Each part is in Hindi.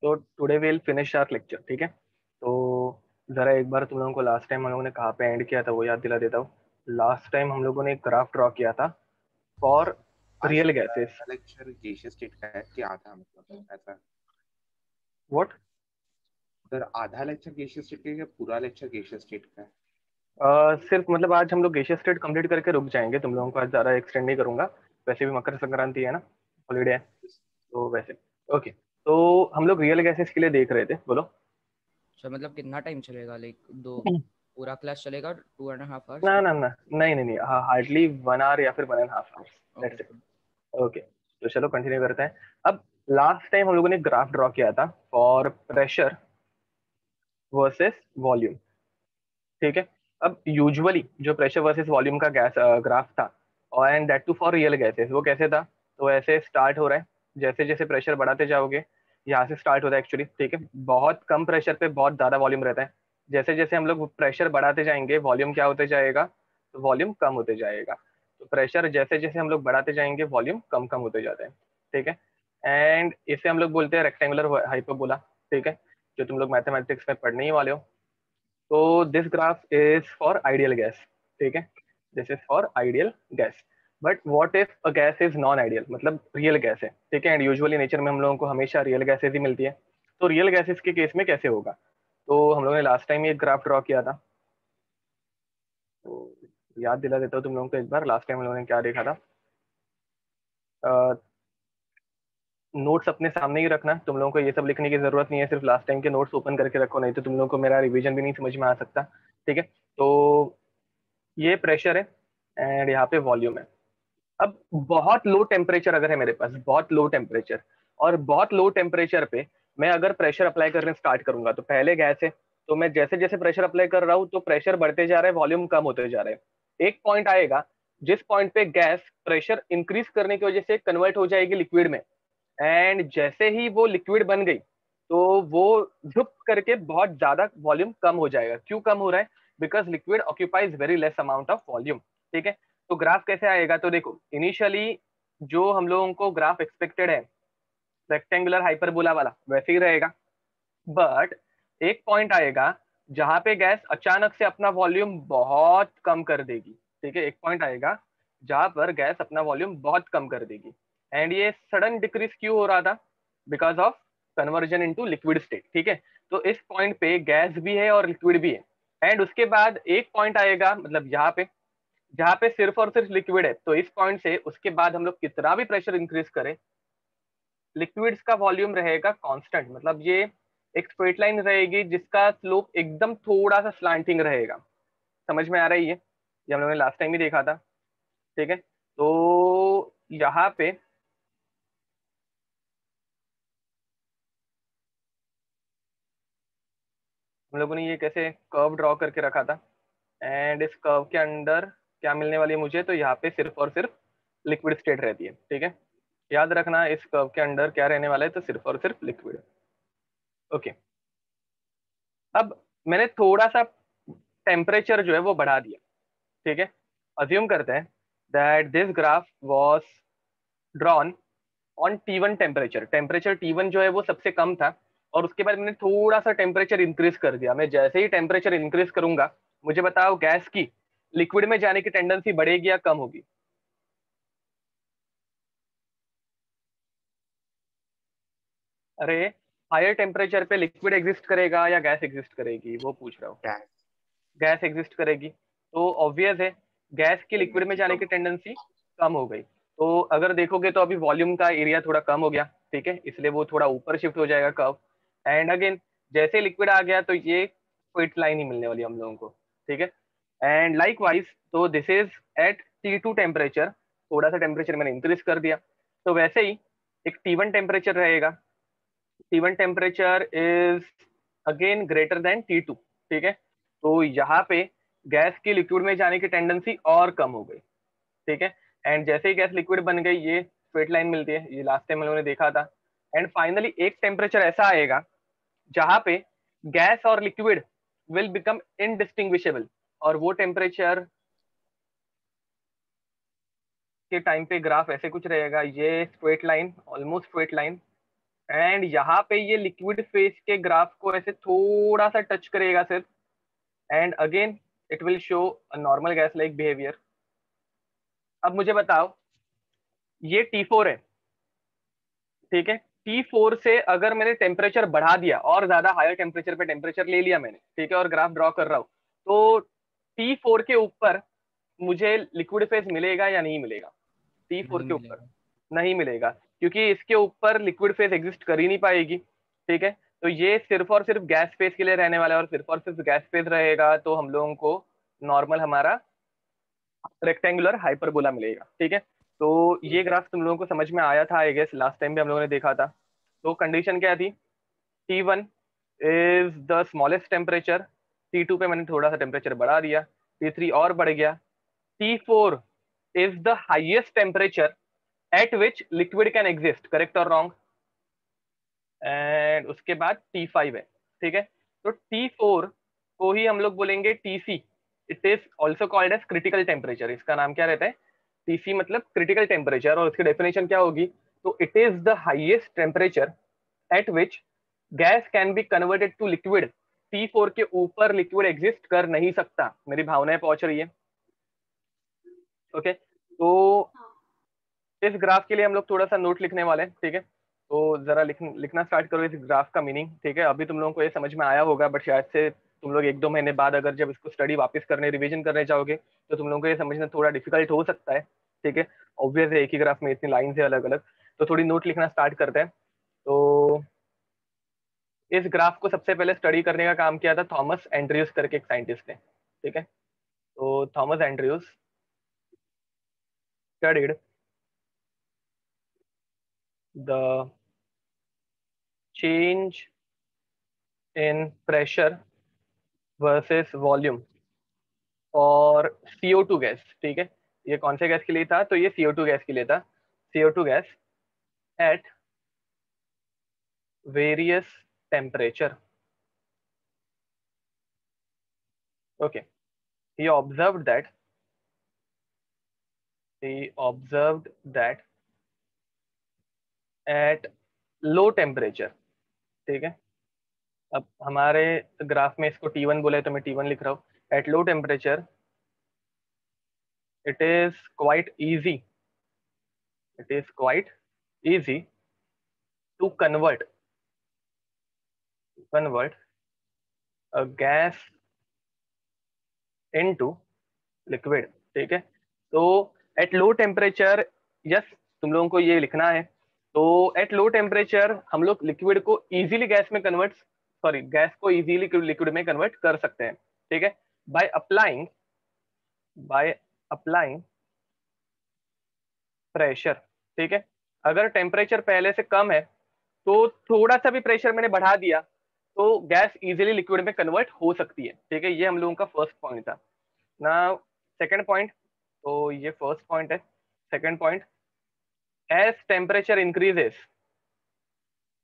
तो today will finish our lecture, ठीक है। तो जरा एक बार तुम लोगों को लास्ट टाइम हम लोगों ने कहाँ पे एंड किया था वो याद दिला देता हूँ। लास्ट टाइम हम लोगों ने एक ग्राफ ड्रॉ किया था फॉर आज रियल गैसेस। का लेक्चर गैसियस स्टेट का है कि आधा, मतलब ऐसा? व्हाट? सर आधा लेक्चर गैसियस स्टेट का है या पूरा लेक्चर गैसियस स्टेट का है? सिर्फ मतलब आज हम लोग गैसियस स्टेट कंप्लीट करके रुक जाएंगे, तुम लोगों को आज ज़्यादा एक्सटेंड नहीं करूंगा। वैसे भी मकर संक्रांति है ना, हॉलीडे है, तो वैसे। ओके, तो हम लोग रियल गैसेस के लिए देख रहे थे, बोलो। सर मतलब कितना टाइम चलेगा, लाइक दो पूरा क्लास चलेगा 2.5 आवर्स? ना ना ना, नहीं नहीं नहीं, हार्डली 1 आवर या फिर 1.5 hours, okay that's it. Sir. Okay, तो चलो कंटिन्यू करते हैं। अब लास्ट टाइम हम लोगों ने ग्राफ ड्रॉ किया था फॉर प्रेशर वर्सेस वॉल्यूम, ठीक है। अब यूजुअली जो प्रेशर वर्सेस वॉल्यूम का गैस ग्राफ था, और and that too for real gases, वो कैसे था? तो ऐसे स्टार्ट हो रहा है, जैसे जैसे प्रेशर बढ़ाते जाओगे, यहाँ से स्टार्ट होता है एक्चुअली, ठीक है। बहुत कम प्रेशर पे बहुत ज्यादा वॉल्यूम रहता है। जैसे जैसे हम लोग प्रेशर बढ़ाते जाएंगे, वॉल्यूम क्या होते जाएगा? तो वॉल्यूम कम होते जाएगा। तो प्रेशर जैसे जैसे हम लोग बढ़ाते जाएंगे, वॉल्यूम कम कम होते जाता है, ठीक है। एंड इसे हम लोग बोलते हैं रेक्टेंगुलर हाइपरबोला, ठीक है, जो तुम लोग मैथमेटिक्स में पढ़ने ही वाले हो। तो this graph is for ideal gas, ठीक है। This is for ideal gas. But what if a gas is non ideal, मतलब रियल गैस है, ठीक है। एंड यूजुअली नेचर में हम लोगों को हमेशा रियल गैसेज ही मिलती है। तो रियल गैसेज के केस में कैसे होगा? तो हम लोगों ने लास्ट टाइम ये ग्राफ ड्रॉ किया था, तो याद दिला देता हूँ तुम लोगों को एक बार, लास्ट टाइम हम लोगों ने क्या देखा था। नोट्स अपने सामने ही रखना, तुम लोगों को ये सब लिखने की जरूरत नहीं है, सिर्फ लास्ट टाइम के नोट्स ओपन करके रखो, नहीं तो तुम लोगों को मेरा रिवीजन भी नहीं समझ में आ सकता, ठीक है। तो ये प्रेशर है एंड यहाँ पे वॉल्यूम है। अब बहुत लो टेम्परेचर अगर है मेरे पास, बहुत लो टेम्परेचर, और बहुत लो टेम्परेचर पे मैं अगर प्रेशर अप्लाई करने स्टार्ट करूंगा, तो पहले गैस है, तो मैं जैसे जैसे प्रेशर अप्लाई कर रहा हूँ तो प्रेशर बढ़ते जा रहा है, वॉल्यूम कम होते जा रहा है। एक पॉइंट आएगा जिस पॉइंट पे गैस प्रेशर इंक्रीज करने की वजह से कन्वर्ट हो जाएगी लिक्विड में, एंड जैसे ही वो लिक्विड बन गई, तो वो झुक करके बहुत ज्यादा वॉल्यूम कम हो जाएगा। क्यों कम हो रहा है? Because liquid occupies very less amount of volume, ठीक है। तो ग्राफ कैसे आएगा? तो देखो, इनिशियली जो हम लोगों को ग्राफ एक्सपेक्टेड है रेक्टेंगुलर हाइपरबोला वाला, वैसे ही रहेगा। बट एक पॉइंट आएगा जहां पे गैस अचानक से अपना वॉल्यूम बहुत कम कर देगी, ठीक है। एक पॉइंट आएगा जहां पर गैस अपना वॉल्यूम बहुत कम कर देगी, एंड ये सडन डिक्रीज क्यों हो रहा था? Because of conversion into liquid state, ठीक है। तो इस पॉइंट पे गैस भी है और लिक्विड भी है, एंड उसके बाद एक पॉइंट आएगा, मतलब यहाँ पे जहां पे सिर्फ और सिर्फ लिक्विड है, तो इस पॉइंट से उसके बाद हम लोग कितना भी प्रेशर इंक्रीज करें, लिक्विड्स का वॉल्यूम रहेगा कांस्टेंट। मतलब ये एक स्ट्रेट लाइन रहेगी जिसका स्लोप एकदम थोड़ा सा स्लांटिंग रहेगा। समझ में आ रही है? ये हम लोगों ने लास्ट टाइम ही देखा था, ठीक है। तो यहाँ पे हम लोगों ने ये कैसे कर्व ड्रॉ करके रखा था, एंड इस कर्व के अंदर क्या मिलने वाली है मुझे? तो यहाँ पे सिर्फ और सिर्फ लिक्विड स्टेट रहती है, ठीक है। याद रखना इस कर्व के अंदर क्या रहने वाला है, तो सिर्फ और सिर्फ लिक्विड। ओके, अब मैंने थोड़ा सा टेम्परेचर जो है वो बढ़ा दिया, ठीक है। अज्यूम करते हैं that this graph was drawn on T1 temperature. Temperature T1 जो है वो सबसे कम था, और उसके बाद मैंने थोड़ा सा टेम्परेचर इंक्रीज कर दिया। मैं जैसे ही टेम्परेचर इंक्रीज करूंगा, मुझे बताओ गैस की लिक्विड में जाने की टेंडेंसी बढ़ेगी या कम होगी? अरे, हायर टेम्परेचर पे लिक्विड एग्जिस्ट करेगा या गैस एग्जिस्ट करेगी, वो पूछ रहा हूँ। गैस। गैस एग्जिस्ट करेगी, तो ऑब्वियस है गैस की लिक्विड में एनर्जी जाने कम। की टेंडेंसी कम हो गई। तो अगर देखोगे तो अभी वॉल्यूम का एरिया थोड़ा कम हो गया, ठीक है, इसलिए वो थोड़ा ऊपर शिफ्ट हो जाएगा कर्व। एंड अगेन जैसे लिक्विड आ गया तो ये स्ट्रेट लाइन ही मिलने वाली है हम लोगों को, ठीक है। एंड लाइक वाइज, तो this is at T2 temperature, थोड़ा सा टेम्परेचर मैंने इंक्रीज कर दिया। तो वैसे ही एक T1 टेम्परेचर रहेगा। T1 temperature is again greater than T2, ठीक है। तो यहाँ पे गैस की लिक्विड में जाने की टेंडेंसी और कम हो गई, ठीक है। एंड जैसे ही गैस लिक्विड बन गई, ये स्ट्रेट लाइन मिलती है, ये लास्ट टाइम हम लोगों ने देखा था। एंड फाइनली एक टेम्परेचर ऐसा आएगा जहां पे गैस और लिक्विड विल बिकम इनडिस्टिंग्विशेबल, और वो टेम्परेचर के टाइम पे ग्राफ ऐसे कुछ रहेगा, ये straight line, almost straight line, and यहाँ पे ये लिक्विड फेज के ग्राफ को ऐसे थोड़ा सा टच करेगा सिर्फ, and again it will show a normal gas like behaviour. अब मुझे बताओ, ये T4 है, ठीक है, T4 से अगर मैंने टेम्परेचर बढ़ा दिया और ज्यादा हायर टेम्परेचर पे टेम्परेचर ले लिया मैंने, ठीक है, और ग्राफ ड्रॉ कर रहा हूं, तो T4 के ऊपर मुझे लिक्विड फेज मिलेगा या नहीं मिलेगा? T4 नहीं के ऊपर मिलेगा। नहीं मिलेगा, क्योंकि इसके ऊपर लिक्विड फेज एग्जिस्ट कर ही नहीं पाएगी, ठीक है। तो ये सिर्फ और सिर्फ गैस फेज के लिए रहने वाला है, और सिर्फ और सिर्फ गैस फेज रहेगा तो हम लोगों को नॉर्मल हमारा रेक्टेंगुलर हाइपरबोला मिलेगा, ठीक है। तो ये ग्राफ तुम लोगों को समझ में आया था आई गेस, लास्ट टाइम भी हम लोगों ने देखा था। तो कंडीशन क्या थी? T1 is the smallest temperature, T2 पे मैंने थोड़ा सा टेम्परेचर बढ़ा दिया, T3 और बढ़ गया, T4 is the highest temperature at which liquid can exist, correct और रॉन्ग, एंड उसके बाद T5 है, ठीक है। तो T4 को ही हम लोग बोलेंगे TC, it is also called as critical temperature, इसका नाम क्या रहता है? TC मतलब क्रिटिकल टेम्परेचर, और उसकी डेफिनेशन क्या होगी? तो it is the highest temperature at which gas can be converted to liquid, T4 के ऊपर लिक्विड एग्जिस्ट कर नहीं सकता। मेरी भावनाएं पहुंच रही है? ओके, तो इस ग्राफ के लिए हम लोग थोड़ा सा नोट लिखने वाले हैं, ठीक है। तो जरा लिखना स्टार्ट करो इस ग्राफ का मीनिंग, ठीक है। अभी तुम लोगों को ये समझ में आया होगा, बट शायद से तुम लोग 1-2 महीने बाद अगर जब इसको स्टडी वापस करने, रिवीजन करने जाओगे, तो तुम लोगों को ये समझना थोड़ा डिफिकल्ट हो सकता है, ठीक है। ऑब्वियस है, एक ही ग्राफ में इतनी लाइन है अलग अलग, तो थोड़ी नोट लिखना स्टार्ट करते हैं। तो इस ग्राफ को सबसे पहले स्टडी करने का काम किया था थॉमस एंड्रयूज करके एक साइंटिस्ट ने, ठीक है। तो Thomas Andrews studied the change in pressure versus volume और CO2 गैस, ठीक है। ये कौन से गैस के लिए था? तो ये CO2 गैस के लिए था, CO2 gas at various temperature. Okay, he observed that he observed that at low temperature, ठीक है। अब हमारे ग्राफ में इसको T1 बोले तो मैं T1 लिख रहा हूँ। At low temperature it is quite easy, it is quite easy to convert a gas into liquid, ठीक है। तो एट लो टेम्परेचर, यस, तुम लोगों को ये लिखना है। तो एट लो टेम्परेचर हम लोग लिक्विड को इजीली गैस में कन्वर्ट, सॉरी, गैस को इजीली लिक्विड में कन्वर्ट कर सकते हैं, ठीक है, बाय अप्लाइंग प्रेशर, ठीक है। अगर टेम्परेचर पहले से कम है तो थोड़ा सा भी प्रेशर मैंने बढ़ा दिया तो गैस इजीली लिक्विड में कन्वर्ट हो सकती है, ठीक है। ये हम लोगों का फर्स्ट पॉइंट था ना। सेकंड पॉइंट, तो ये फर्स्ट पॉइंट है। Second point, as temperature increases,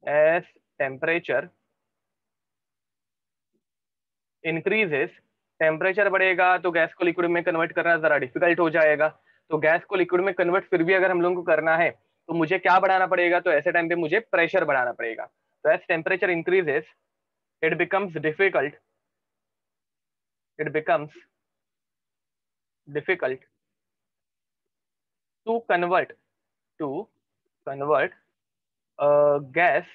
as temperature increases, temperature बढ़ेगा तो गैस को लिक्विड में कन्वर्ट करना जरा डिफिकल्ट हो जाएगा। तो गैस को लिक्विड में कन्वर्ट फिर भी अगर हम लोगों को करना है तो मुझे क्या बढ़ाना पड़ेगा? तो ऐसे टाइम पे मुझे प्रेशर बढ़ाना पड़ेगा। तो as temperature increases it becomes difficult, it becomes difficult to convert a gas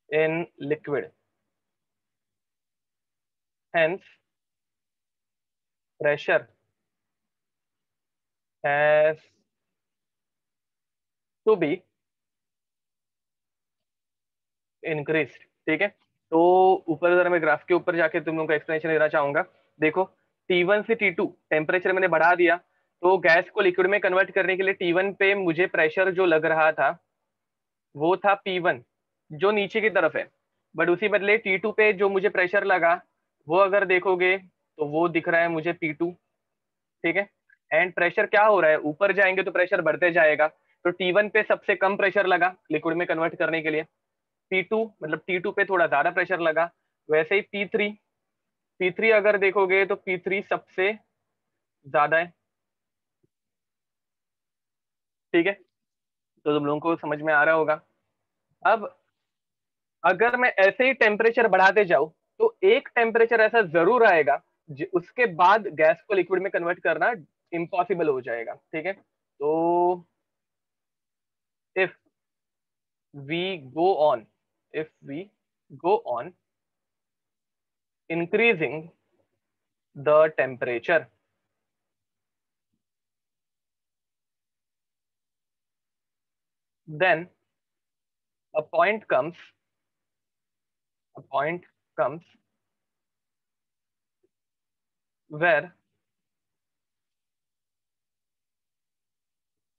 in liquid, hence pressure has to be increased, ठीक है। तो ऊपर जरा मैं ग्राफ के ऊपर जाके तुम लोगों का एक्सप्लेनेशन देना चाहूंगा। देखो, T1 से T2 टेम्परेचर मैंने बढ़ा दिया, तो गैस को लिक्विड में कन्वर्ट करने के लिए T1 पे मुझे प्रेशर जो लग रहा था वो था P1, जो नीचे की तरफ है। बट उसी बदले T2 पे जो मुझे प्रेशर लगा वो अगर देखोगे तो वो दिख रहा है मुझे P2, ठीक है। एंड प्रेशर क्या हो रहा है? ऊपर जाएंगे तो प्रेशर बढ़ते जाएगा। तो T1 पे सबसे कम प्रेशर लगा लिक्विड में कन्वर्ट करने के लिए, P2 मतलब T2 पे थोड़ा ज्यादा प्रेशर लगा, वैसे ही P3 अगर देखोगे तो P3 सबसे ज्यादा है। ठीक है, तो तुम लोगों को समझ में आ रहा होगा। अब अगर मैं ऐसे ही टेम्परेचर बढ़ाते जाऊं तो एक टेम्परेचर ऐसा जरूर आएगा उसके बाद गैस को लिक्विड में कन्वर्ट करना इम्पॉसिबल हो जाएगा। ठीक है, तो if we go on if we go on increasing the temperature, then a point comes where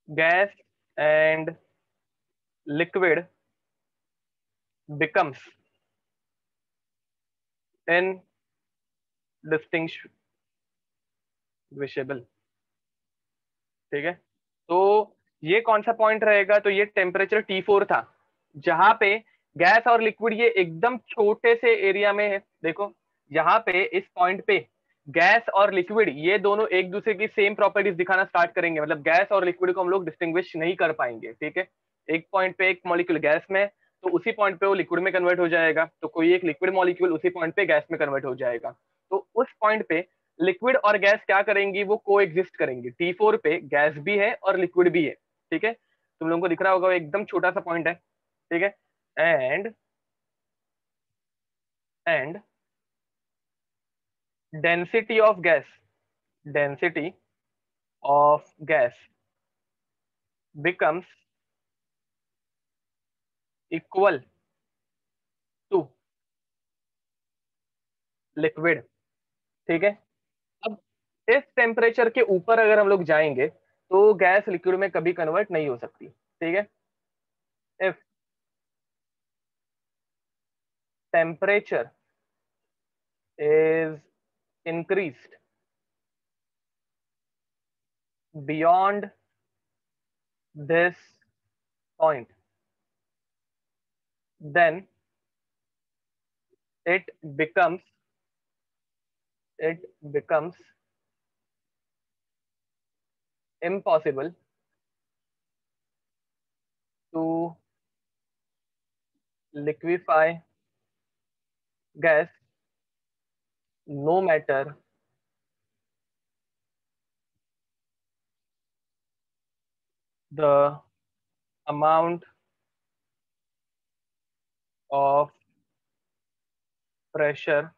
gas and liquid becomes indistinguishable। ठीक है, तो ये कौन सा पॉइंट रहेगा, तो ये टेम्परेचर T4 था, जहां पे गैस और लिक्विड ये एकदम छोटे से एरिया में है। देखो यहाँ पे इस पॉइंट पे गैस और लिक्विड ये दोनों एक दूसरे की सेम प्रॉपर्टीज दिखाना स्टार्ट करेंगे, मतलब गैस और लिक्विड को हम लोग डिस्टिंग्विश नहीं कर पाएंगे। ठीक है, एक पॉइंट पे एक मॉलिक्यूल गैस में तो उसी पॉइंट पे वो लिक्विड में कन्वर्ट हो जाएगा, तो कोई एक लिक्विड मॉलिक्यूल उसी पॉइंट पे गैस में कन्वर्ट हो जाएगा। तो उस पॉइंट पे लिक्विड और गैस क्या करेंगी, वो को एग्जिस्ट करेंगी। T4 पे गैस भी है और लिक्विड भी है। ठीक है, तुम लोगों को दिख रहा होगा वो एकदम छोटा सा पॉइंट है। ठीक है, and density of gas becomes equal to liquid. ठीक है, अब इस टेम्परेचर के ऊपर अगर हम लोग जाएंगे तो गैस लिक्विड में कभी कन्वर्ट नहीं हो सकती। ठीक है, if temperature is increased beyond this point, then it becomes impossible to liquefy gas no matter the amount of pressure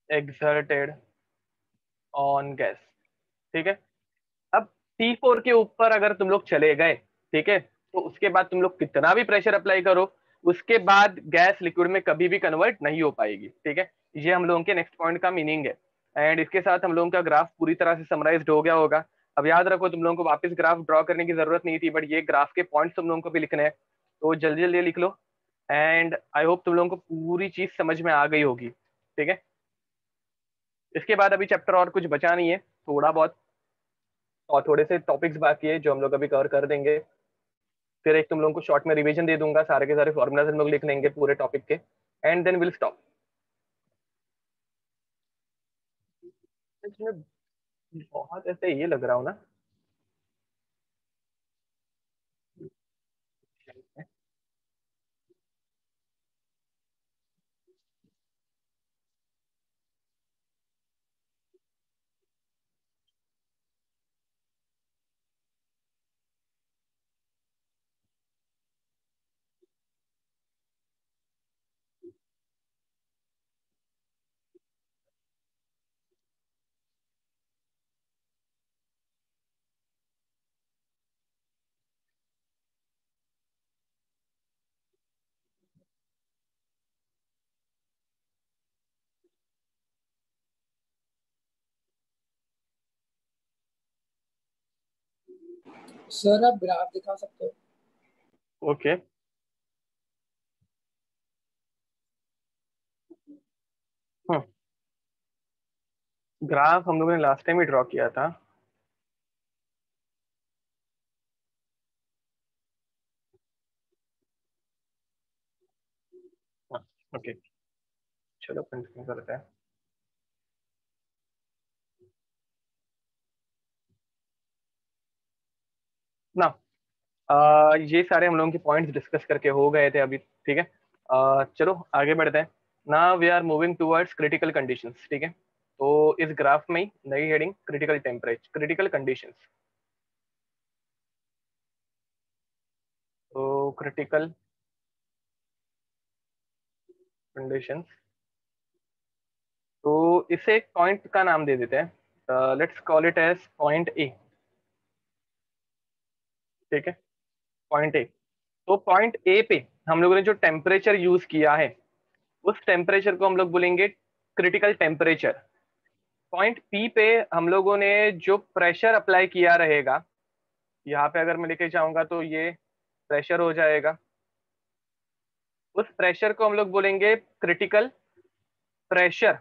exerted on gas। ठीक है, अब T4 के ऊपर अगर तुम लोग चले गए, ठीक है, तो उसके बाद तुम लोग कितना भी प्रेशर अप्लाई करो उसके बाद गैस लिक्विड में कभी भी कन्वर्ट नहीं हो पाएगी। ठीक है, ये हम लोगों के नेक्स्ट पॉइंट का मीनिंग है। एंड इसके साथ हम लोगों का ग्राफ पूरी तरह से समराइज्ड हो गया होगा। अब याद रखो तुम लोगों को वापस ग्राफ ड्रॉ करने की जरूरत नहीं थी, बट ये ग्राफ के पॉइंट्स तुम लोगों को भी लिखने हैं, तो जल्दी जल्दी लिख लो। एंड आई होप तुम लोगों को पूरी चीज समझ में आ गई होगी। ठीक है, इसके बाद अभी चैप्टर और कुछ बचा नहीं है, थोड़ा बहुत और थोड़े से टॉपिक्स बाकी है जो हम लोग अभी कवर कर देंगे। फिर एक तुम लोगों को शॉर्ट में रिवीजन दे दूंगा, सारे के सारे फॉर्मुलाज हम लोग लिख लेंगे पूरे टॉपिक के, एंड देन विल स्टॉप। इसमें बहुत ऐसे ये लग रहा हो ना। सर आप ग्राफ दिखा सकते हो? ओके, ग्राफ हम लोगों ने लास्ट टाइम ही ड्रॉ किया था। ओके, चलो कंटिन्यू करते हैं ना। ये सारे हम लोगों के पॉइंट्स डिस्कस करके हो गए थे अभी, ठीक है। चलो आगे बढ़ते हैं। Now we are moving towards critical conditions, ठीक है। तो इस ग्राफ में ही नई heading critical temperature, critical conditions. तो क्रिटिकल कंडीशंस, तो इसे एक पॉइंट का नाम दे देते हैं, let's call it as point A, ठीक है। पॉइंट ए, तो पॉइंट ए पे हम लोगों ने जो टेम्परेचर यूज किया है उस टेम्परेचर को हम लोग बोलेंगे क्रिटिकल टेम्परेचर। पॉइंट पी पे हम लोगों ने जो प्रेशर अप्लाई किया रहेगा, यहाँ पे अगर मैं लेके जाऊंगा तो ये प्रेशर हो जाएगा, उस प्रेशर को हम लोग बोलेंगे critical pressure.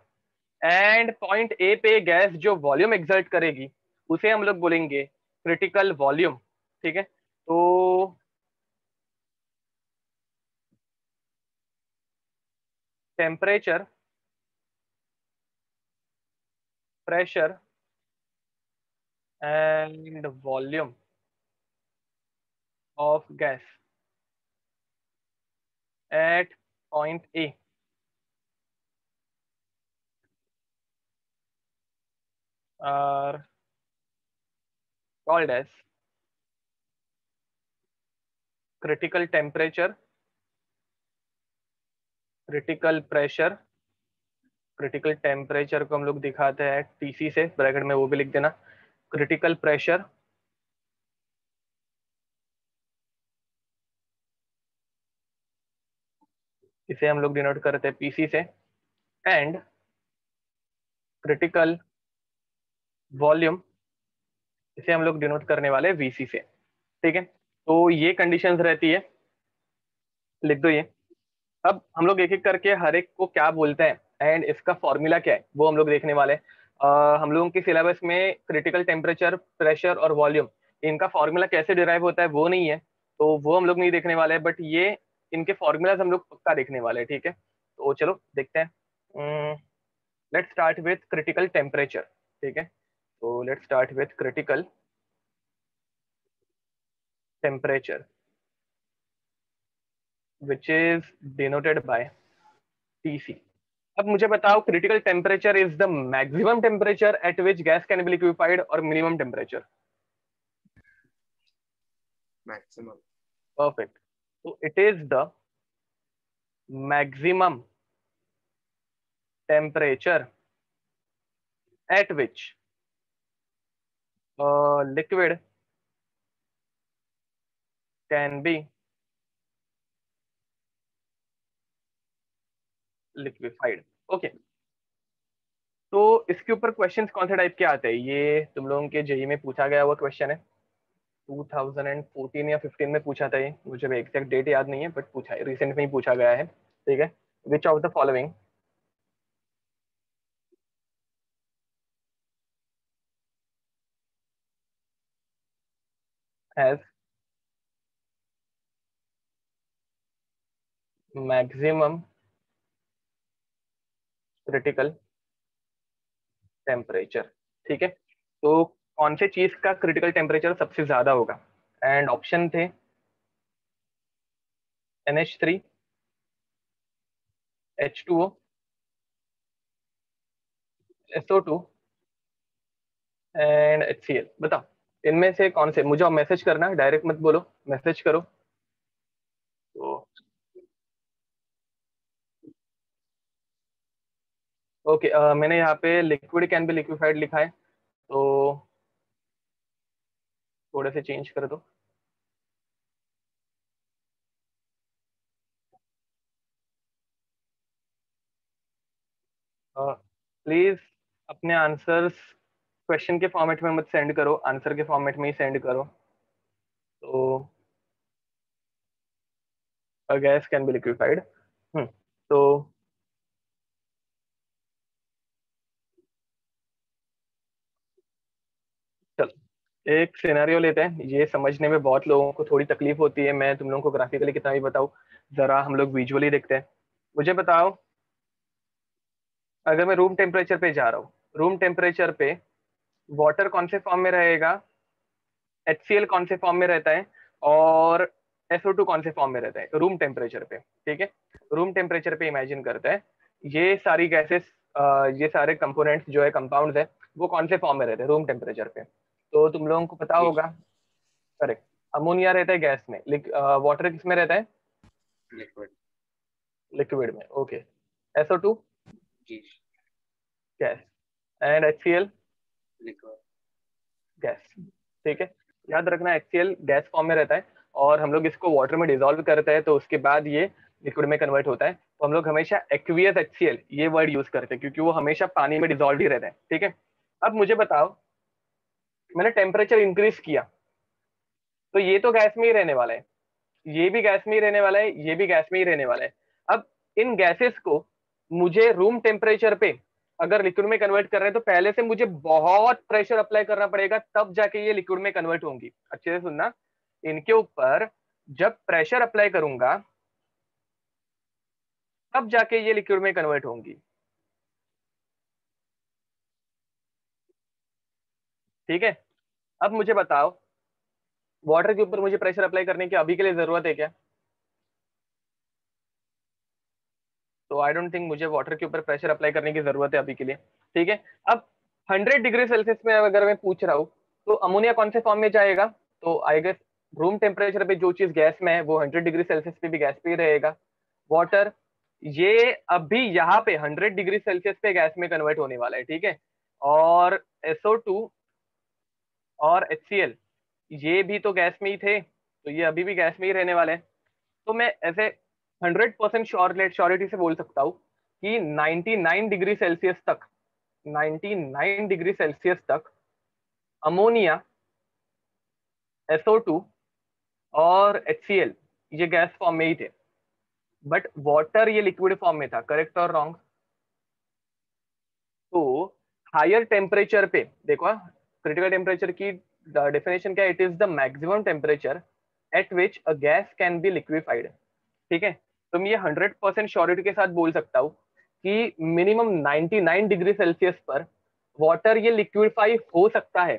And point A पे गैस जो वॉल्यूम एक्सर्ट करेगी उसे हम लोग बोलेंगे क्रिटिकल वॉल्यूम, ठीक है। तो temperature, pressure and volume of gas at point A R called as critical temperature, critical pressure। Critical temperature को हम लोग दिखाते हैं टीसी से, ब्रैकेट में वो भी लिख देना। क्रिटिकल प्रेशर, इसे हम लोग डिनोट करते हैं पीसी से। एंड क्रिटिकल वॉल्यूम, इसे हम लोग डिनोट करने वाले वीसी से, ठीक है। तो ये कंडीशंस रहती है, लिख दो ये। अब हम लोग एक एक करके हर एक को क्या बोलते हैं एंड इसका फॉर्मूला क्या है वो हम लोग देखने वाले हैं। हम लोगों के सिलेबस में क्रिटिकल टेम्परेचर, प्रेशर और वॉल्यूम, इनका फॉर्मूला कैसे डिराइव होता है वो नहीं है, तो वो हम लोग नहीं देखने वाले हैं, बट ये इनके फॉर्मूलाज हम लोग पक्का देखने वाले हैं, ठीक है। तो चलो देखते हैं। Let's start with critical temperature, ठीक है। तो let's start with critical temperature which is denoted by TC. अब मुझे बताओ, critical temperature is the maximum temperature at which gas can B liquefied और मिनिमम टेम्परेचर? मैक्सिमम। परफेक्ट। तो it is the maximum temperature at which liquid can be liquefied. Okay, तो इसके ऊपर क्वेश्चंस कौन से टाइप के आते हैं? ये तुम लोगों के जेई में पूछा गया हुआ क्वेश्चन है, 2014 या 15 में पूछा था ये, मुझे एग्जैक्ट डेट याद नहीं है बट पूछा है, रिसेंट में ही पूछा गया है, ठीक है। विच of the following has maximum critical temperature, ठीक है। तो कौन से चीज का क्रिटिकल टेम्परेचर सबसे ज्यादा होगा? एंड ऑप्शन थे NH3, H2O, SO2 and HCl। बताओ इनमें से कौन से, मुझे मैसेज करना, डायरेक्ट मत बोलो, मैसेज करो। तो ओके, मैंने यहाँ पे लिक्विड कैन बी लिक्विफाइड लिखा है, तो थोड़े से चेंज कर दो। प्लीज अपने आंसर्स क्वेश्चन के फॉर्मेट में मत सेंड करो, आंसर के फॉर्मेट में ही सेंड करो। तो गैस कैन बी लिक्विफाइड। तो चलो एक सिनेरियो लेते हैं, ये समझने में बहुत लोगों को थोड़ी तकलीफ होती है, मैं तुम लोगों को ग्राफिकली कितना भी बताऊं, जरा हम लोग विजुअली देखते हैं। मुझे बताओ, अगर मैं रूम टेम्परेचर पे जा रहा हूँ, रूम टेम्परेचर पे वाटर कौन से फॉर्म में रहेगा, HCl कौन से फॉर्म में रहता है, और SO2 कौन से फॉर्म में रहता है रूम टेम्परेचर पे। ठीक है, रूम टेम्परेचर पे इमेजिन करते हैं ये सारी गैसेस, ये सारे कंपोनेंट्स जो है, कंपाउंड्स है, वो कौन से फॉर्म में रहते हैं रूम टेम्परेचर पे। तो तुम लोगों को पता जी होगा, करेक्ट, अमोनिया रहता है गैस में, वाटर किस में रहता है, लिक्विड। लिक्विड में। ओके, SO2 जी gas, and HCl liquid. Gas. ठीक है, याद रखना HCl गैस फॉर्म में रहता है, और हम लोग इसको वाटर में डिसॉल्व करते हैं तो उसके बाद ये लिक्विड में कन्वर्ट होता है। तो हम लोग हमेशा एक्वियस HCl ये वर्ड यूज करते हैं, क्योंकि वो हमेशा पानी में डिसॉल्व ही रहता है। ठीक है, अब मुझे बताओ, मैंने टेम्परेचर इंक्रीज किया, तो ये तो गैस में ही रहने वाला है, ये भी गैस में ही रहने वाला है, ये भी गैस में ही रहने वाला है। अब इन गैसेस को मुझे रूम टेम्परेचर पे अगर लिक्विड में कन्वर्ट कर रहे हैं, तो पहले से मुझे बहुत प्रेशर अप्लाई करना पड़ेगा, तब जाके ये लिक्विड में कन्वर्ट होंगी। अच्छे से सुनना, इनके ऊपर जब प्रेशर अप्लाई करूंगा, तब जाके ये लिक्विड में कन्वर्ट होंगी। ठीक है, अब मुझे बताओ, वाटर के ऊपर मुझे प्रेशर अप्लाई करने की अभी के लिए जरूरत है क्या? तो आई डोंट थिंक मुझे वाटर के ऊपर प्रेशर अप्लाई करने की जरूरत है अभी के लिए। ठीक है, अब 100 डिग्री सेल्सियस में अगर मैं पूछ रहा हूँ, तो अमोनिया कौन से फॉर्म में जाएगा? तो आई गेस रूम टेम्परेचर पे जो चीज गैस में है वो 100 डिग्री सेल्सियस पे भी गैस पे ही रहेगा। वाटर, ये अभी यहाँ पे 100 डिग्री सेल्सियस पे गैस में कन्वर्ट होने वाला है। ठीक है, और SO2 और HCl ये भी तो गैस में ही थे, तो ये अभी भी गैस में ही रहने वाले हैं। तो मैं ऐसे 100% श्योरिटी से बोल सकता हूँ कि 99 डिग्री सेल्सियस तक, 99 डिग्री सेल्सियस तक अमोनिया, SO2 और HCl ये गैस फॉर्म में ही थे, बट वाटर ये लिक्विड फॉर्म में था। करेक्ट और रॉन्ग? तो हायर टेम्परेचर पे देखो, क्रिटिकल टेम्परेचर की डेफिनेशन क्या है? It is the maximum temperature at which a gas can B liquefied. ठीक है, तो मैं ये 100% श्योरिटी के साथ बोल सकता हूँ कि मिनिमम 99 डिग्री सेल्सियस पर वाटर ये लिक्विफाई हो सकता है।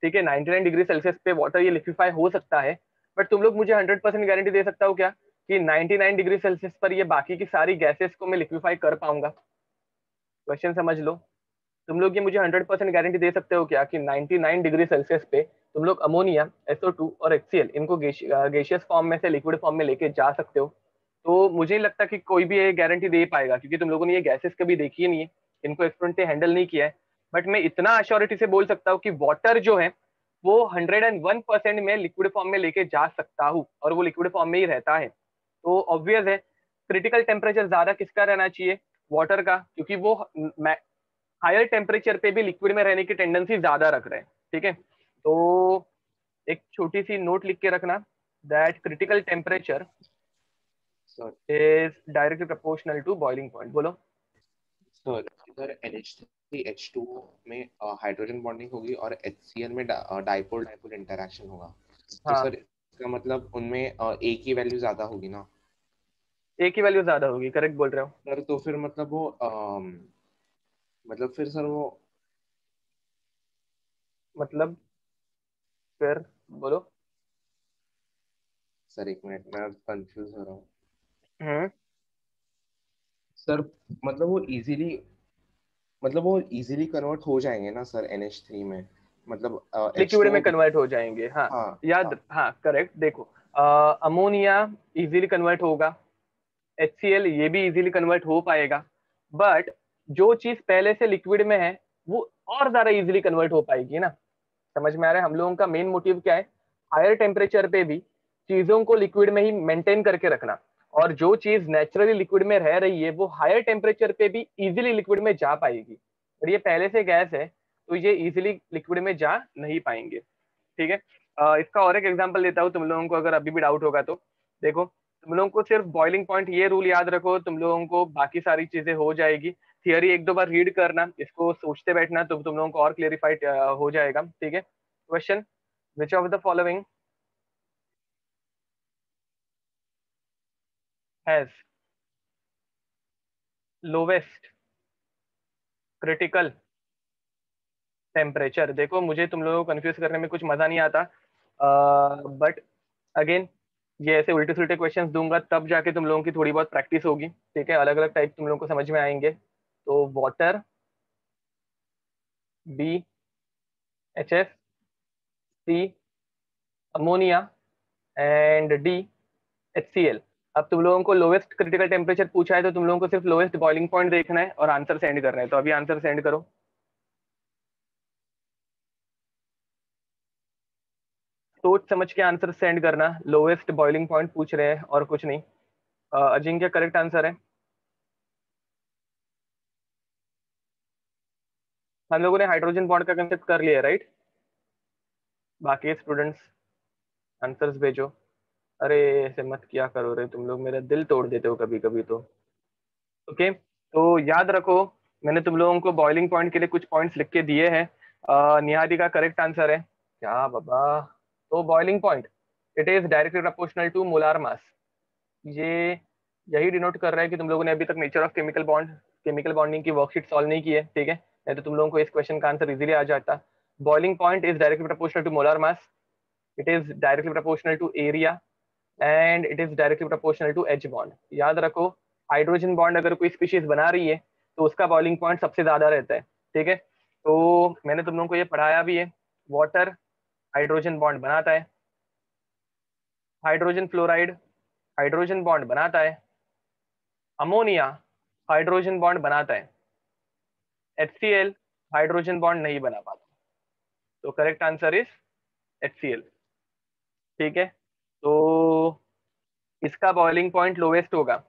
ठीक है, 99 डिग्री सेल्सियस पे वाटर ये लिक्विफाई हो सकता है, बट तुम लोग मुझे 100% गारंटी दे सकता हो क्या कि 99 डिग्री सेल्सियस पर ये बाकी की सारी गैसेस को मैं लिक्विफाई कर पाऊंगा? क्वेश्चन समझ लो, तुम लोग ये मुझे 100% गारंटी दे सकते हो क्या कि 99 डिग्री सेल्सियस पे तुम लोग अमोनिया, SO2 और HCl इनको गैशियस फॉर्म में से लिक्विड फॉर्म में लेके जा सकते हो? तो मुझे नहीं लगता कि कोई भी ये गारंटी दे पाएगा, क्योंकि तुम लोगों ने ये गैसेस कभी देखी ही नहीं है, इनको एक्सपेरिमेंट पे हैंडल नहीं किया है। बट मैं इतना अश्योरिटी से बोल सकता हूँ कि वाटर जो है वो 101% में लिक्विड फॉर्म में लेके जा सकता हूँ, और वो लिक्विड फॉर्म में ही रहता है। तो ऑब्वियस है, क्रिटिकल टेम्परेचर ज्यादा किसका रहना चाहिए? वाटर का, क्योंकि वो हायर टेम्परेचर पे भी लिक्विड में रहने की टेंडेंसी ज्यादा रख रहे हैं। ठीक है, तो एक छोटी सी नोट लिख के रखना, that critical temperature sir is directly proportional to boiling point. बोलो। सर इधर NH3H2O में हाइड्रोजन बॉन्डिंग होगी और HCl में डाइपोल डाइपोल इंटरेक्शन होगा। तो हाँ, सर इसका मतलब उनमें A की वैल्यू ज्यादा होगी ना? ए की वैल्यू ज्यादा होगी, करेक्ट बोल रहे हो। सर तो फिर मतलब वो मतलब फिर सर वो मतलब फिर बोलो। सर एक मिनट मैं कंफ्यूज हो रहा हूँ हम्म, सर। मतलब वो इजीली कन्वर्ट हो जाएंगे ना सर NH3 में? मतलब लिक्विड में H2O। कन्वर्ट हो जाएंगे, हाँ। हाँ याद, हाँ हाँ करेक्ट। देखो, अमोनिया इजीली कन्वर्ट होगा, HCl ये भी इजीली कन्वर्ट हो पाएगा, बट जो चीज पहले से लिक्विड में है वो और ज्यादा इजीली कन्वर्ट हो पाएगी ना। समझ में आ रहा है? हम लोगों का मेन मोटिव क्या है? हायर टेम्परेचर पे भी चीजों को लिक्विड में ही मेंटेन करके रखना, और जो चीज नेचुरली लिक्विड में रह रही है वो हायर टेम्परेचर पे भी इजीली लिक्विड में जा पाएगी, और ये पहले से गैस है तो ये इजीली लिक्विड में जा नहीं पाएंगे। ठीक है, इसका और एक एग्जांपल देता हूँ तुम लोगों को, अगर अभी भी डाउट होगा तो। देखो, तुम लोगों को सिर्फ बॉइलिंग पॉइंट ये रूल याद रखो, तुम लोगों को बाकी सारी चीजें हो जाएगी। थियरी एक दो बार रीड करना, इसको सोचते बैठना, तो तुम लोगों को और क्लेरिफाइड हो जाएगा। ठीक है, question, which of the following has lowest critical temperature. देखो मुझे तुम लोगों को कंफ्यूज करने में कुछ मजा नहीं आता, बट अगेन ये ऐसे उल्टे सुलटे क्वेश्चंस दूंगा तब जाके तुम लोगों की थोड़ी बहुत प्रैक्टिस होगी, ठीक है। अलग अलग टाइप तुम लोगों को समझ में आएंगे। तो water, B H F, C ammonia, and D HCl। अब तुम लोगों को लोवेस्ट क्रिटिकल टेम्परेचर पूछा है तो तुम लोगों को सिर्फ लोवेस्ट बॉइलिंग पॉइंट देखना है और आंसर सेंड करना है। तो अभी आंसर सेंड करो। सोच समझ के आंसर सेंड करना, लोवेस्ट बॉइलिंग पॉइंट पूछ रहे हैं और कुछ नहीं। अजिंक्य करेक्ट आंसर है। हम लोगों ने हाइड्रोजन बॉन्ड का कंसेप्ट कर लिया, राइट। बाकी स्टूडेंट्स आंसर्स भेजो। अरे ऐसे मत किया करो रे, तुम लोग मेरा दिल तोड़ देते हो कभी कभी तो। ओके, तो याद रखो मैंने तुम लोगों को बॉइलिंग पॉइंट के लिए कुछ पॉइंट्स लिख के दिए हैं। निहारी का करेक्ट आंसर है क्या बाबा। तो boiling point it is directly proportional to molar mass. ये यही डिनोट कर रहा है कि तुम लोगों ने अभी तक नेचर ऑफ केमिकल बॉन्डिंग की वर्कशीट सॉल्व नहीं की है, ठीक है। नहीं तो तुम लोगों को इस क्वेश्चन का आंसर इजीली आ जाता। Boiling point is directly proportional to molar mass, it is directly proportional to area, and it is directly proportional to H bond. याद रखो हाइड्रोजन बॉन्ड अगर कोई स्पीशीज बना रही है तो उसका बॉइलिंग पॉइंट सबसे ज्यादा रहता है, ठीक है। तो मैंने तुम लोगों को ये पढ़ाया भी है। वाटर हाइड्रोजन बॉन्ड बनाता है, हाइड्रोजन फ्लोराइड हाइड्रोजन बॉन्ड बनाता है, अमोनिया हाइड्रोजन बॉन्ड बनाता है, HCl हाइड्रोजन बॉन्ड नहीं बना पाता। तो करेक्ट आंसर इज HCl, ठीक है। तो इसका बॉइलिंग पॉइंट लोवेस्ट होगा,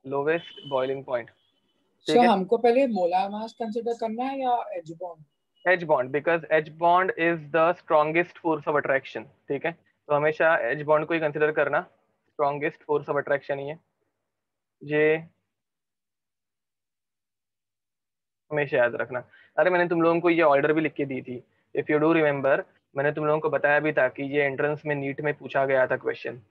लोवेस्ट बॉइलिंग पॉइंट, ठीक सो है। हमको पहले मोलार मास कंसीडर करना है या H bond? H bond, because H bond is the strongest force of attraction, ठीक है। तो हमेशा H bond को ही कंसिडर करना, स्ट्रॉन्गेस्ट फोर्स ऑफ अट्रैक्शन ही है ये, हमेशा याद रखना। अरे मैंने तुम लोगों को ये ऑर्डर भी लिख के दी थी, इफ यू डू रिमेम्बर। मैंने तुम लोगों को बताया भी था कि ये एंट्रेंस में नीट में पूछा गया था क्वेश्चन।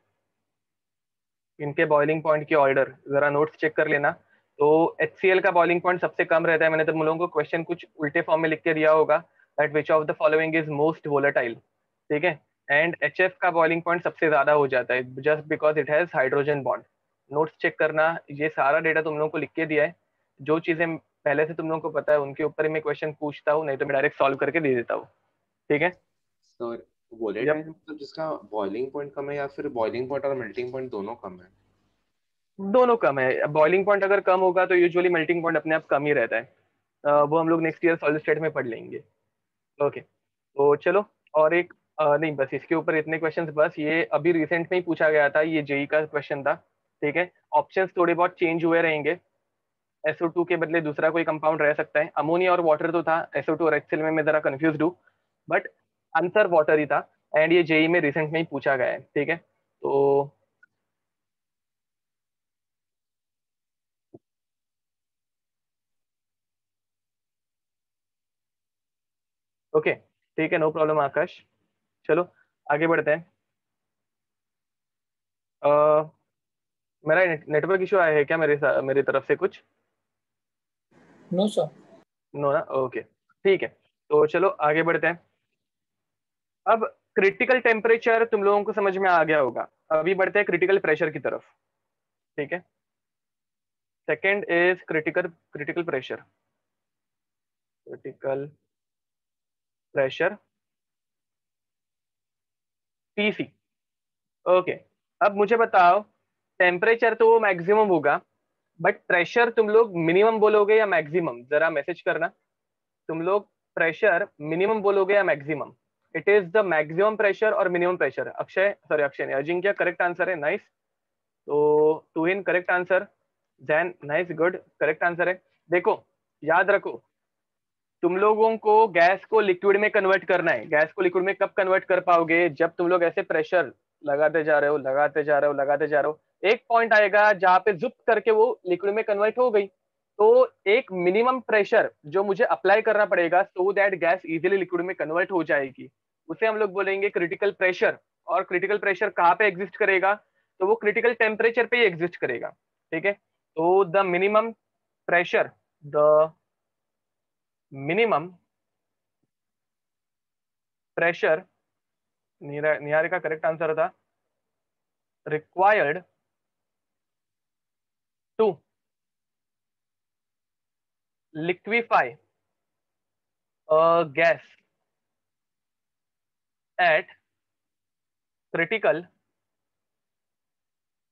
इनके बॉइलिंग पॉइंट के ऑर्डर जरा नोट्स चेक कर लेना। तो HCl का बॉइलिंग पॉइंट सबसे कम रहता है। मैंने तुम लोगों को क्वेश्चन कुछ उल्टे फॉर्म में लिख के दिया होगा, that which of the following is most volatile, ठीक है। एंड HF का बॉइलिंग पॉइंट सबसे ज्यादा हो जाता है just because it has hydrogen bond. Notes check करना, ये सारा डेटा तुम लोगों को लिख के दिया है। जो चीजें पहले से तुम लोगों को पता है उनके ऊपर ही मैं क्वेश्चन पूछता हूँ, नहीं तो मैं डायरेक्ट सॉल्व करके दे देता हूँ, ठीक है। सर वोलेटाइल मतलब जिसका बॉइलिंग पॉइंट कम है या फिर बॉइलिंग पॉइंट और मेल्टिंग पॉइंट दोनों कम है? दोनों कम है। बॉइलिंग पॉइंट अगर कम होगा तो यूजुअली मेल्टिंग पॉइंट अपने आप कम ही रहता है। वो हम लोग नेक्स्ट ईयर सॉलिड स्टेट में पढ़ लेंगे। ओके, तो चलो और एक नहीं बस इसके ऊपर इतने क्वेश्चंस बस। ये अभी रिसेंट में ही पूछा गया था, ये जेई का क्वेश्चन था, ठीक है। ऑप्शंस थोड़े बहुत चेंज हुए रहेंगे। SO2 के बदले दूसरा कोई कंपाउंड रह सकता है। अमोनिया और वाटर तो था, SO2 और HCl में मैं जरा कंफ्यूज हूँ, बट आंसर वाटर ही था। एंड ये जेई में रिसेंट में ही पूछा गया है, ठीक है। तो ओके, ठीक है, नो प्रॉब्लम आकाश। चलो आगे बढ़ते हैं। मेरा नेटवर्क इशू आया है क्या मेरी तरफ से कुछ? No sir. नो ना, ओके ठीक है। तो चलो आगे बढ़ते हैं। अब क्रिटिकल टेम्परेचर तुम लोगों को समझ में आ गया होगा। अभी बढ़ते हैं क्रिटिकल प्रेशर की तरफ, ठीक है। Second is critical pressure, critical pressure TC। Okay, अब मुझे बताओ टेम्परेचर तो वो मैक्सिमम होगा, बट प्रेशर तुम लोग मिनिमम बोलोगे या मैक्सिमम? जरा मैसेज करना, तुम लोग प्रेशर मिनिमम बोलोगे या maximum? It is the maximum pressure और मिनिमम प्रेशर। अक्षय नहीं, अजिंक्य करेक्ट आंसर है, नाइस। तो Tuhin correct answer, Jain nice good correct answer है। देखो याद रखो तुम लोगों को गैस को लिक्विड में कन्वर्ट करना है। गैस को लिक्विड में कब कन्वर्ट कर पाओगे? जब तुम लोग ऐसे प्रेशर लगाते जा रहे हो, लगाते जा रहे हो, लगाते जा रहे हो, एक पॉइंट आएगा जहां पे जुप करके वो लिक्विड में कन्वर्ट हो गई। तो एक मिनिमम प्रेशर जो मुझे अप्लाई करना पड़ेगा so that gas easily liquid में कन्वर्ट हो जाएगी, उसे हम लोग बोलेंगे क्रिटिकल प्रेशर। और क्रिटिकल प्रेशर कहाँ पे एग्जिस्ट करेगा? तो वो क्रिटिकल टेम्परेचर पे ही एग्जिस्ट करेगा, ठीक है। तो the minimum pressure, the minimum pressure, निहारे का करेक्ट आंसर था required to liquefy a gas at critical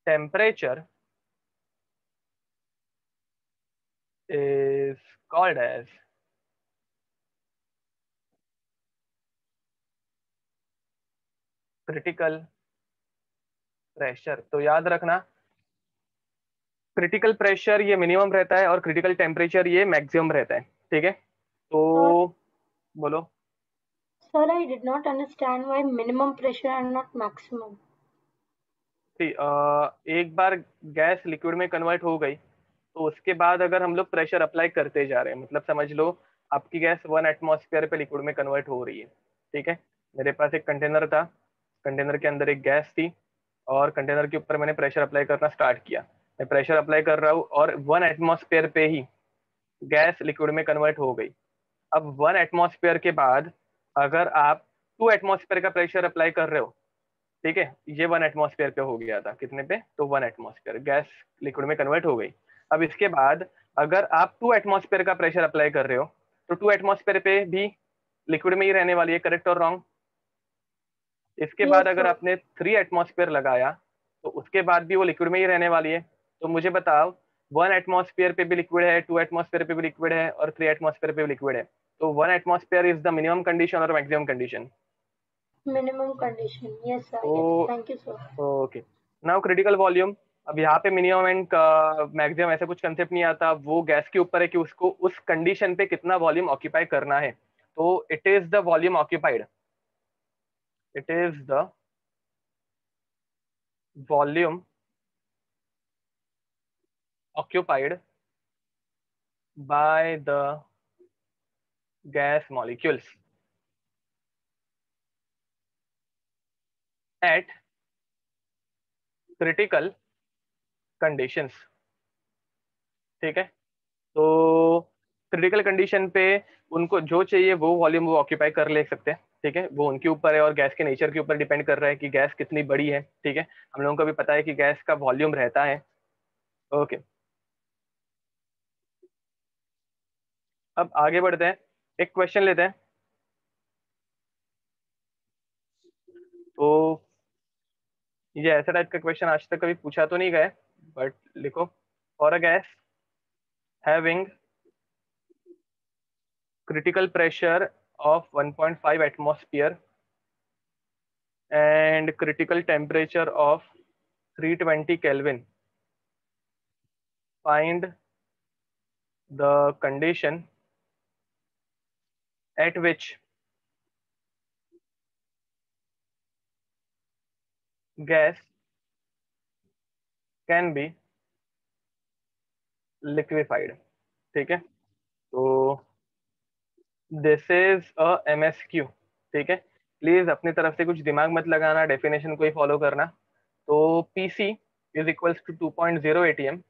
temperature is called as critical pressure। तो याद रखना, क्रिटिकल प्रेशर ये मिनिमम रहता है और क्रिटिकल टेम्परेचर ये मैक्सिमम रहता है, ठीक है। तो बोलो। Sir, I did not understand why minimum pressure and not maximum. एक बार गैस लिक्विड में कन्वर्ट हो गई तो उसके बाद अगर हम लोग प्रेशर अप्लाई करते जा रहे हैं, मतलब समझ लो आपकी गैस 1 एटमॉस्फेयर पे लिक्विड में कन्वर्ट हो रही है, ठीक है। मेरे पास एक कंटेनर था, कंटेनर के अंदर एक गैस थी और कंटेनर के ऊपर मैंने प्रेशर अप्लाई करना स्टार्ट किया। मैं प्रेशर अप्लाई कर रहा हूँ और 1 एटमॉस्फेयर पे ही गैस लिक्विड में कन्वर्ट हो गई। अब 1 एटमॉस्फेयर के बाद अगर आप 2 एटमॉस्फेयर का प्रेशर अप्लाई कर रहे हो, ठीक है, ये 1 एटमॉस्फेयर पे हो गया था, कितने पे, तो 1 एटमॉस्फेयर गैस लिक्विड में कन्वर्ट हो गई। अब इसके बाद अगर आप 2 एटमॉस्फेयर का प्रेशर अप्लाई कर रहे हो तो 2 एटमॉस्फेयर पे भी लिक्विड में ही रहने वाली है, करेक्ट और रॉन्ग। इसके बाद अगर आपने 3 एटमॉस्फेयर लगाया तो उसके बाद भी वो लिक्विड में ही रहने वाली है। तो मुझे बताओ 1 एटमॉस्फेयर पे भी लिक्विड है, 2 एटमॉस्फेयर पे भी लिक्विड है और 3 एटमॉस्फेयर पे भी लिक्विड है, तो 1 atmosphere is the minimum condition और maximum condition? Minimum condition. Yes, sir. Oh, Yes. Thank you, sir. Okay. Now critical volume, अब यहाँ पे मिनिमम एंड मैक्सिमम ऐसा कुछ कंसेप्ट नहीं आता, वो गैस के ऊपर है कि उसको उस कंडीशन पे कितना वॉल्यूम ऑक्यूपाई करना है। तो it is the volume occupied, it is the volume occupied by the gas molecules at critical conditions, ठीक है। तो क्रिटिकल कंडीशन पे उनको जो चाहिए वो वॉल्यूम वो ऑक्यूपाई कर ले सकते हैं, ठीक है। वो उनके ऊपर है और गैस के नेचर के ऊपर डिपेंड कर रहा है कि गैस कितनी बड़ी है, ठीक है। हम लोगों को भी पता है कि गैस का वॉल्यूम रहता है, ओके। अब आगे बढ़ते हैं, एक क्वेश्चन लेते हैं। तो ये ऐसा टाइप का क्वेश्चन आज तक कभी पूछा तो नहीं गया, बट लिखो, for a gas having critical pressure of 1.5 atmosphere and critical temperature of 320 Kelvin. Find the condition at which gas can be liquefied, ठीक है। तो दिस इज अ MSQ, ठीक है। प्लीज अपनी तरफ से कुछ दिमाग मत लगाना, डेफिनेशन को ही फॉलो करना। तो PC is equals to 2.0 ATM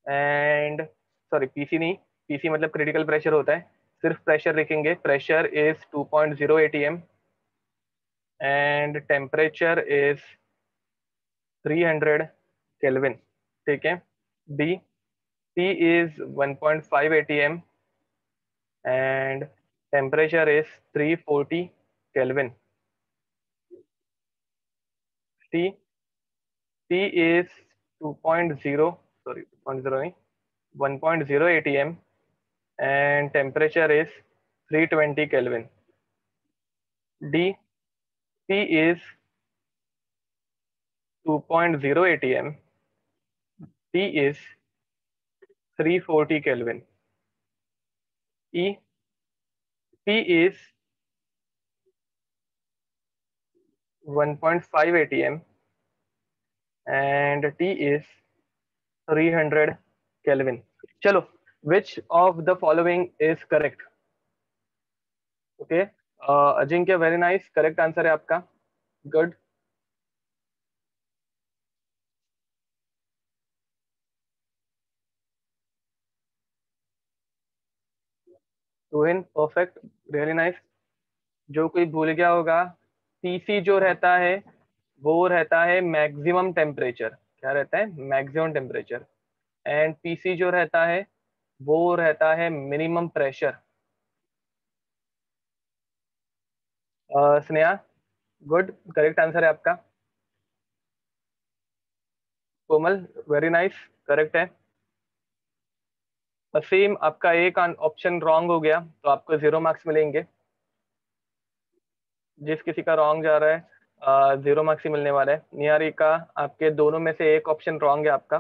and, sorry PC नहीं, PC मतलब क्रिटिकल प्रेशर होता है, सिर्फ प्रेशर लिखेंगे, pressure is 2.0 ATM and temperature is 300 kelvin, ठीक है। B, P is 1.5 ATM and temperature is 340 Kelvin. C, P is 2.0, sorry 2.0 नहीं, 1.0 ATM and temperature is 320 Kelvin. D, P is 2.0 ATM, T is 340 Kelvin. E, P is 1.5 ATM and T is 300 Kelvin. चलो, which of the following is correct? Okay, Ajinkya, very nice, correct answer है आपका, good. Rohin perfect, really nice. जो कोई भूल गया होगा, पीसी जो रहता है वो रहता है मैक्सिमम टेम्परेचर। क्या रहता है? Maximum temperature. एंड पीसी जो रहता है वो रहता है minimum pressure. Sneha, good, correct answer है आपका। कोमल, वेरी नाइस, करेक्ट है। वसीम, आपका एक ऑप्शन रॉन्ग हो गया तो आपको 0 मार्क्स मिलेंगे। जिस किसी का रॉन्ग जा रहा है 0 मार्क्स ही मिलने वाला है। निहारिका, आपके दोनों में से एक ऑप्शन रॉन्ग है आपका।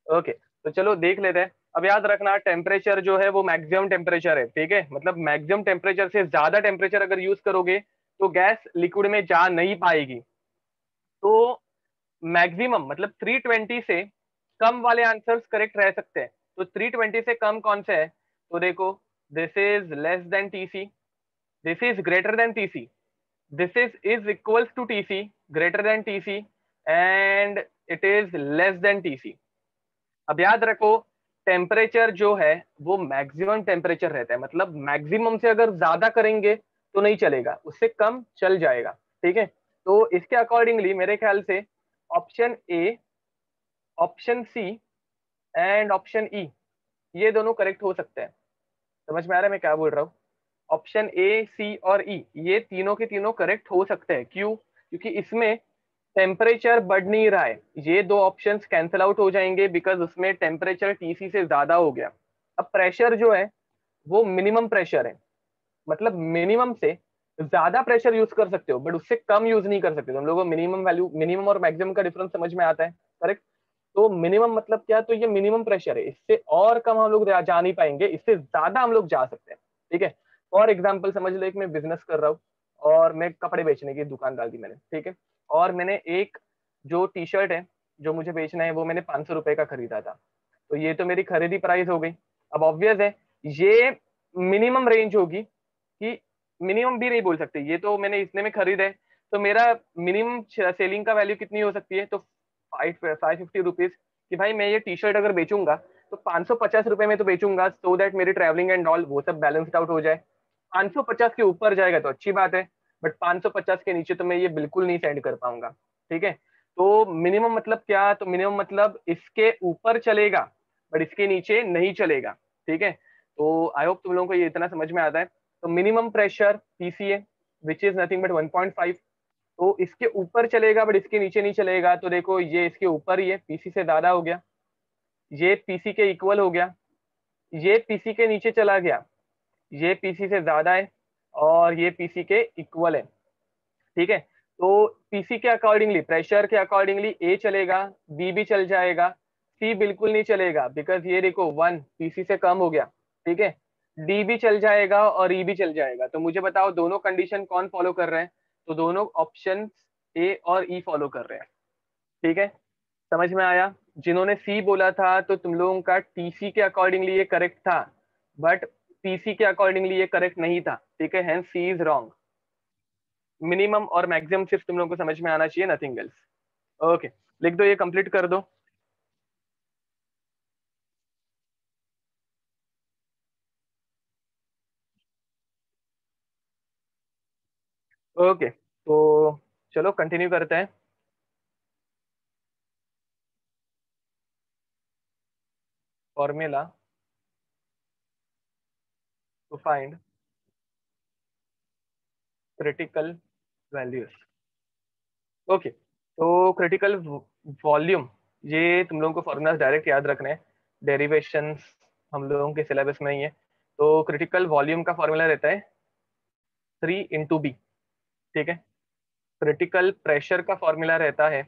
ओके, तो चलो देख लेते हैं। अब याद रखना, टेम्परेचर जो है वो मैक्सिमम टेम्परेचर है, ठीक है। मतलब मैक्सिमम टेम्परेचर से ज्यादा टेम्परेचर अगर यूज करोगे तो गैस लिक्विड में जा नहीं पाएगी। तो मैक्सिमम मतलब 320 से कम वाले आंसर्स करेक्ट रह सकते हैं। तो 320 से कम कौन से है? तो देखो, this is less than TC, this is greater than TC, this is equals to TC, greater than TC, and it is less than TC. अब याद रखो, टेम्परेचर जो है वो मैक्सिमम टेम्परेचर रहता है। मतलब मैक्सिमम से अगर ज्यादा करेंगे तो नहीं चलेगा, उससे कम चल जाएगा, ठीक है। तो इसके अकॉर्डिंगली मेरे ख्याल से option A, option C and option E, ये दोनों करेक्ट हो सकते हैं। समझ में आ रहा है मैं क्या बोल रहा हूँ? ऑप्शन ए, सी और ई, ये तीनों के तीनों करेक्ट हो सकते हैं। क्यों? क्योंकि इसमें टेम्परेचर बढ़ नहीं रहा है। ये दो ऑप्शंस कैंसिल आउट हो जाएंगे बिकॉज उसमें टेम्परेचर टीसी से ज्यादा हो गया। अब प्रेशर जो है वो मिनिमम प्रेशर है। मतलब मिनिमम से ज्यादा प्रेशर यूज कर सकते हो बट उससे कम यूज नहीं कर सकते। तुम लोगों को मिनिमम वैल्यू, मिनिमम और मैक्सिमम का डिफरेंस समझ में आता है, करेक्ट। तो मिनिमम मतलब क्या? तो ये मिनिमम प्रेशर है, इससे और कम हम लोग जा नहीं पाएंगे, इससे ज्यादा हम लोग जा सकते हैं, ठीक है। फॉर एग्जाम्पल समझ लो, एक मैं बिजनेस कर रहा हूँ और मैं कपड़े बेचने की दुकान डाल दी मैंने, ठीक है। और मैंने एक जो टी शर्ट है जो मुझे बेचना है वो मैंने 500 रुपए का खरीदा था। तो ये तो मेरी खरीदी प्राइस हो गई। अब ऑब्वियस है ये मिनिमम रेंज होगी, कि मिनिमम भी नहीं बोल सकते, ये तो मैंने इतने में खरीदा है। तो मेरा मिनिमम सेलिंग का वैल्यू कितनी हो सकती है? तो 550 रुपीज। कि भाई मैं ये टी शर्ट अगर बेचूंगा तो 550 रुपए में तो बेचूंगा, सो दैट मेरी ट्रैवलिंग एंड ऑल वो सब बैलेंस्ड आउट हो जाए। 550 के ऊपर जाएगा तो अच्छी बात है, बट 550 के नीचे तो मैं ये बिल्कुल नहीं सेंड कर पाऊंगा, ठीक है। तो मिनिमम मतलब क्या? तो मिनिमम मतलब इसके ऊपर चलेगा बट इसके नीचे नहीं चलेगा, ठीक है। तो आई होप तुम लोगों को ये इतना समझ में आता है। तो minimum pressure PCA which is nothing but 1.5, तो इसके ऊपर चलेगा बट इसके नीचे नहीं चलेगा। तो देखो ये इसके ऊपर ही है, पीसी से ज्यादा हो गया, ये पीसी के इक्वल हो गया, ये पीसी के नीचे चला गया, ये पीसी से ज्यादा है और ये पीसी के इक्वल है, ठीक है। तो पीसी के अकॉर्डिंगली, प्रेशर के अकॉर्डिंगली ए चलेगा, बी भी चल जाएगा, सी बिल्कुल नहीं चलेगा बिकॉज ये देखो 1 पीसी से कम हो गया, ठीक है। डी भी चल जाएगा और ई भी चल जाएगा। तो मुझे बताओ दोनों कंडीशन कौन फॉलो कर रहे हैं? तो दोनों ऑप्शन ए और ई फॉलो कर रहे हैं, ठीक है। समझ में आया? जिन्होंने सी बोला था तो तुम लोगों का टीसी के अकॉर्डिंगली ये करेक्ट था बट पीसी के अकॉर्डिंगली ये करेक्ट नहीं था, ठीक है। Hence C is wrong. Minimum और मैक्सिमम सिर्फ तुम लोगों को समझ में आना चाहिए, नथिंग एल्स। ओके, लिख दो, ये कंप्लीट कर दो। ओके, तो चलो कंटिन्यू करते हैं। Formula to find critical values. Okay, तो क्रिटिकल वॉल्यूम, ये तुम लोगों को फॉर्मूला डायरेक्ट याद रखना है, डेरिवेशंस हम लोगों के सिलेबस में ही है। तो क्रिटिकल वॉल्यूम का फॉर्मूला रहता है 3 × B, ठीक है। क्रिटिकल प्रेशर का फॉर्मूला रहता है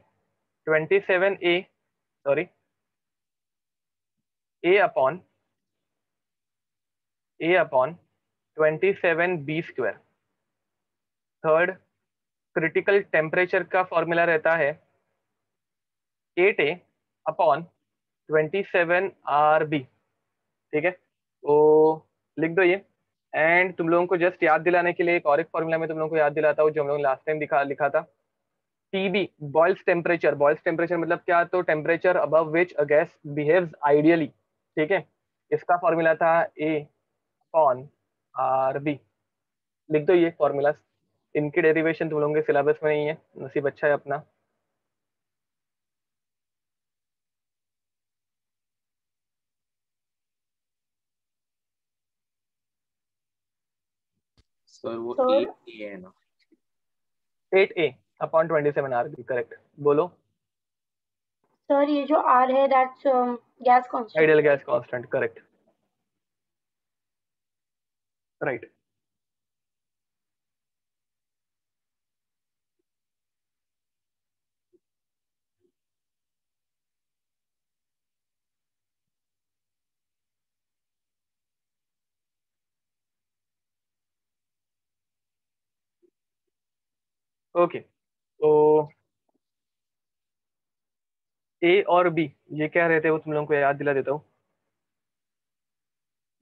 27A, sorry, A upon 27B²। Third, critical temperature का फॉर्मूला रहता है 8A अपॉन 27RB, ठीक है। तो लिख दो ये। एंड तुम लोगों को जस्ट याद दिलाने के लिए एक और एक फॉर्मूला में तुम लोगों को याद दिलाता हूँ जो हम लोग लास्ट टाइम लिखा था। TB, boils temperature. Boils temperature मतलब क्या? तो temperature above which a gas behaves ideally, ठीक है। इसका फॉर्मूला था A अपॉन आर बी। लिख दो ये फॉर्मूलाज, इनकी डेरिवेशन तुम लोगों के सिलेबस में नहीं है, नसीब अच्छा है अपना। सर वो Sir, 8 है ना? 8a upon 27 R B, correct. बोलो। sir, ये जो R है that's gas constant. Ideal gas constant, correct, right. Okay, तो ए और बी ये क्या रहते हैं वो तुम लोगों को याद दिला देता हूँ।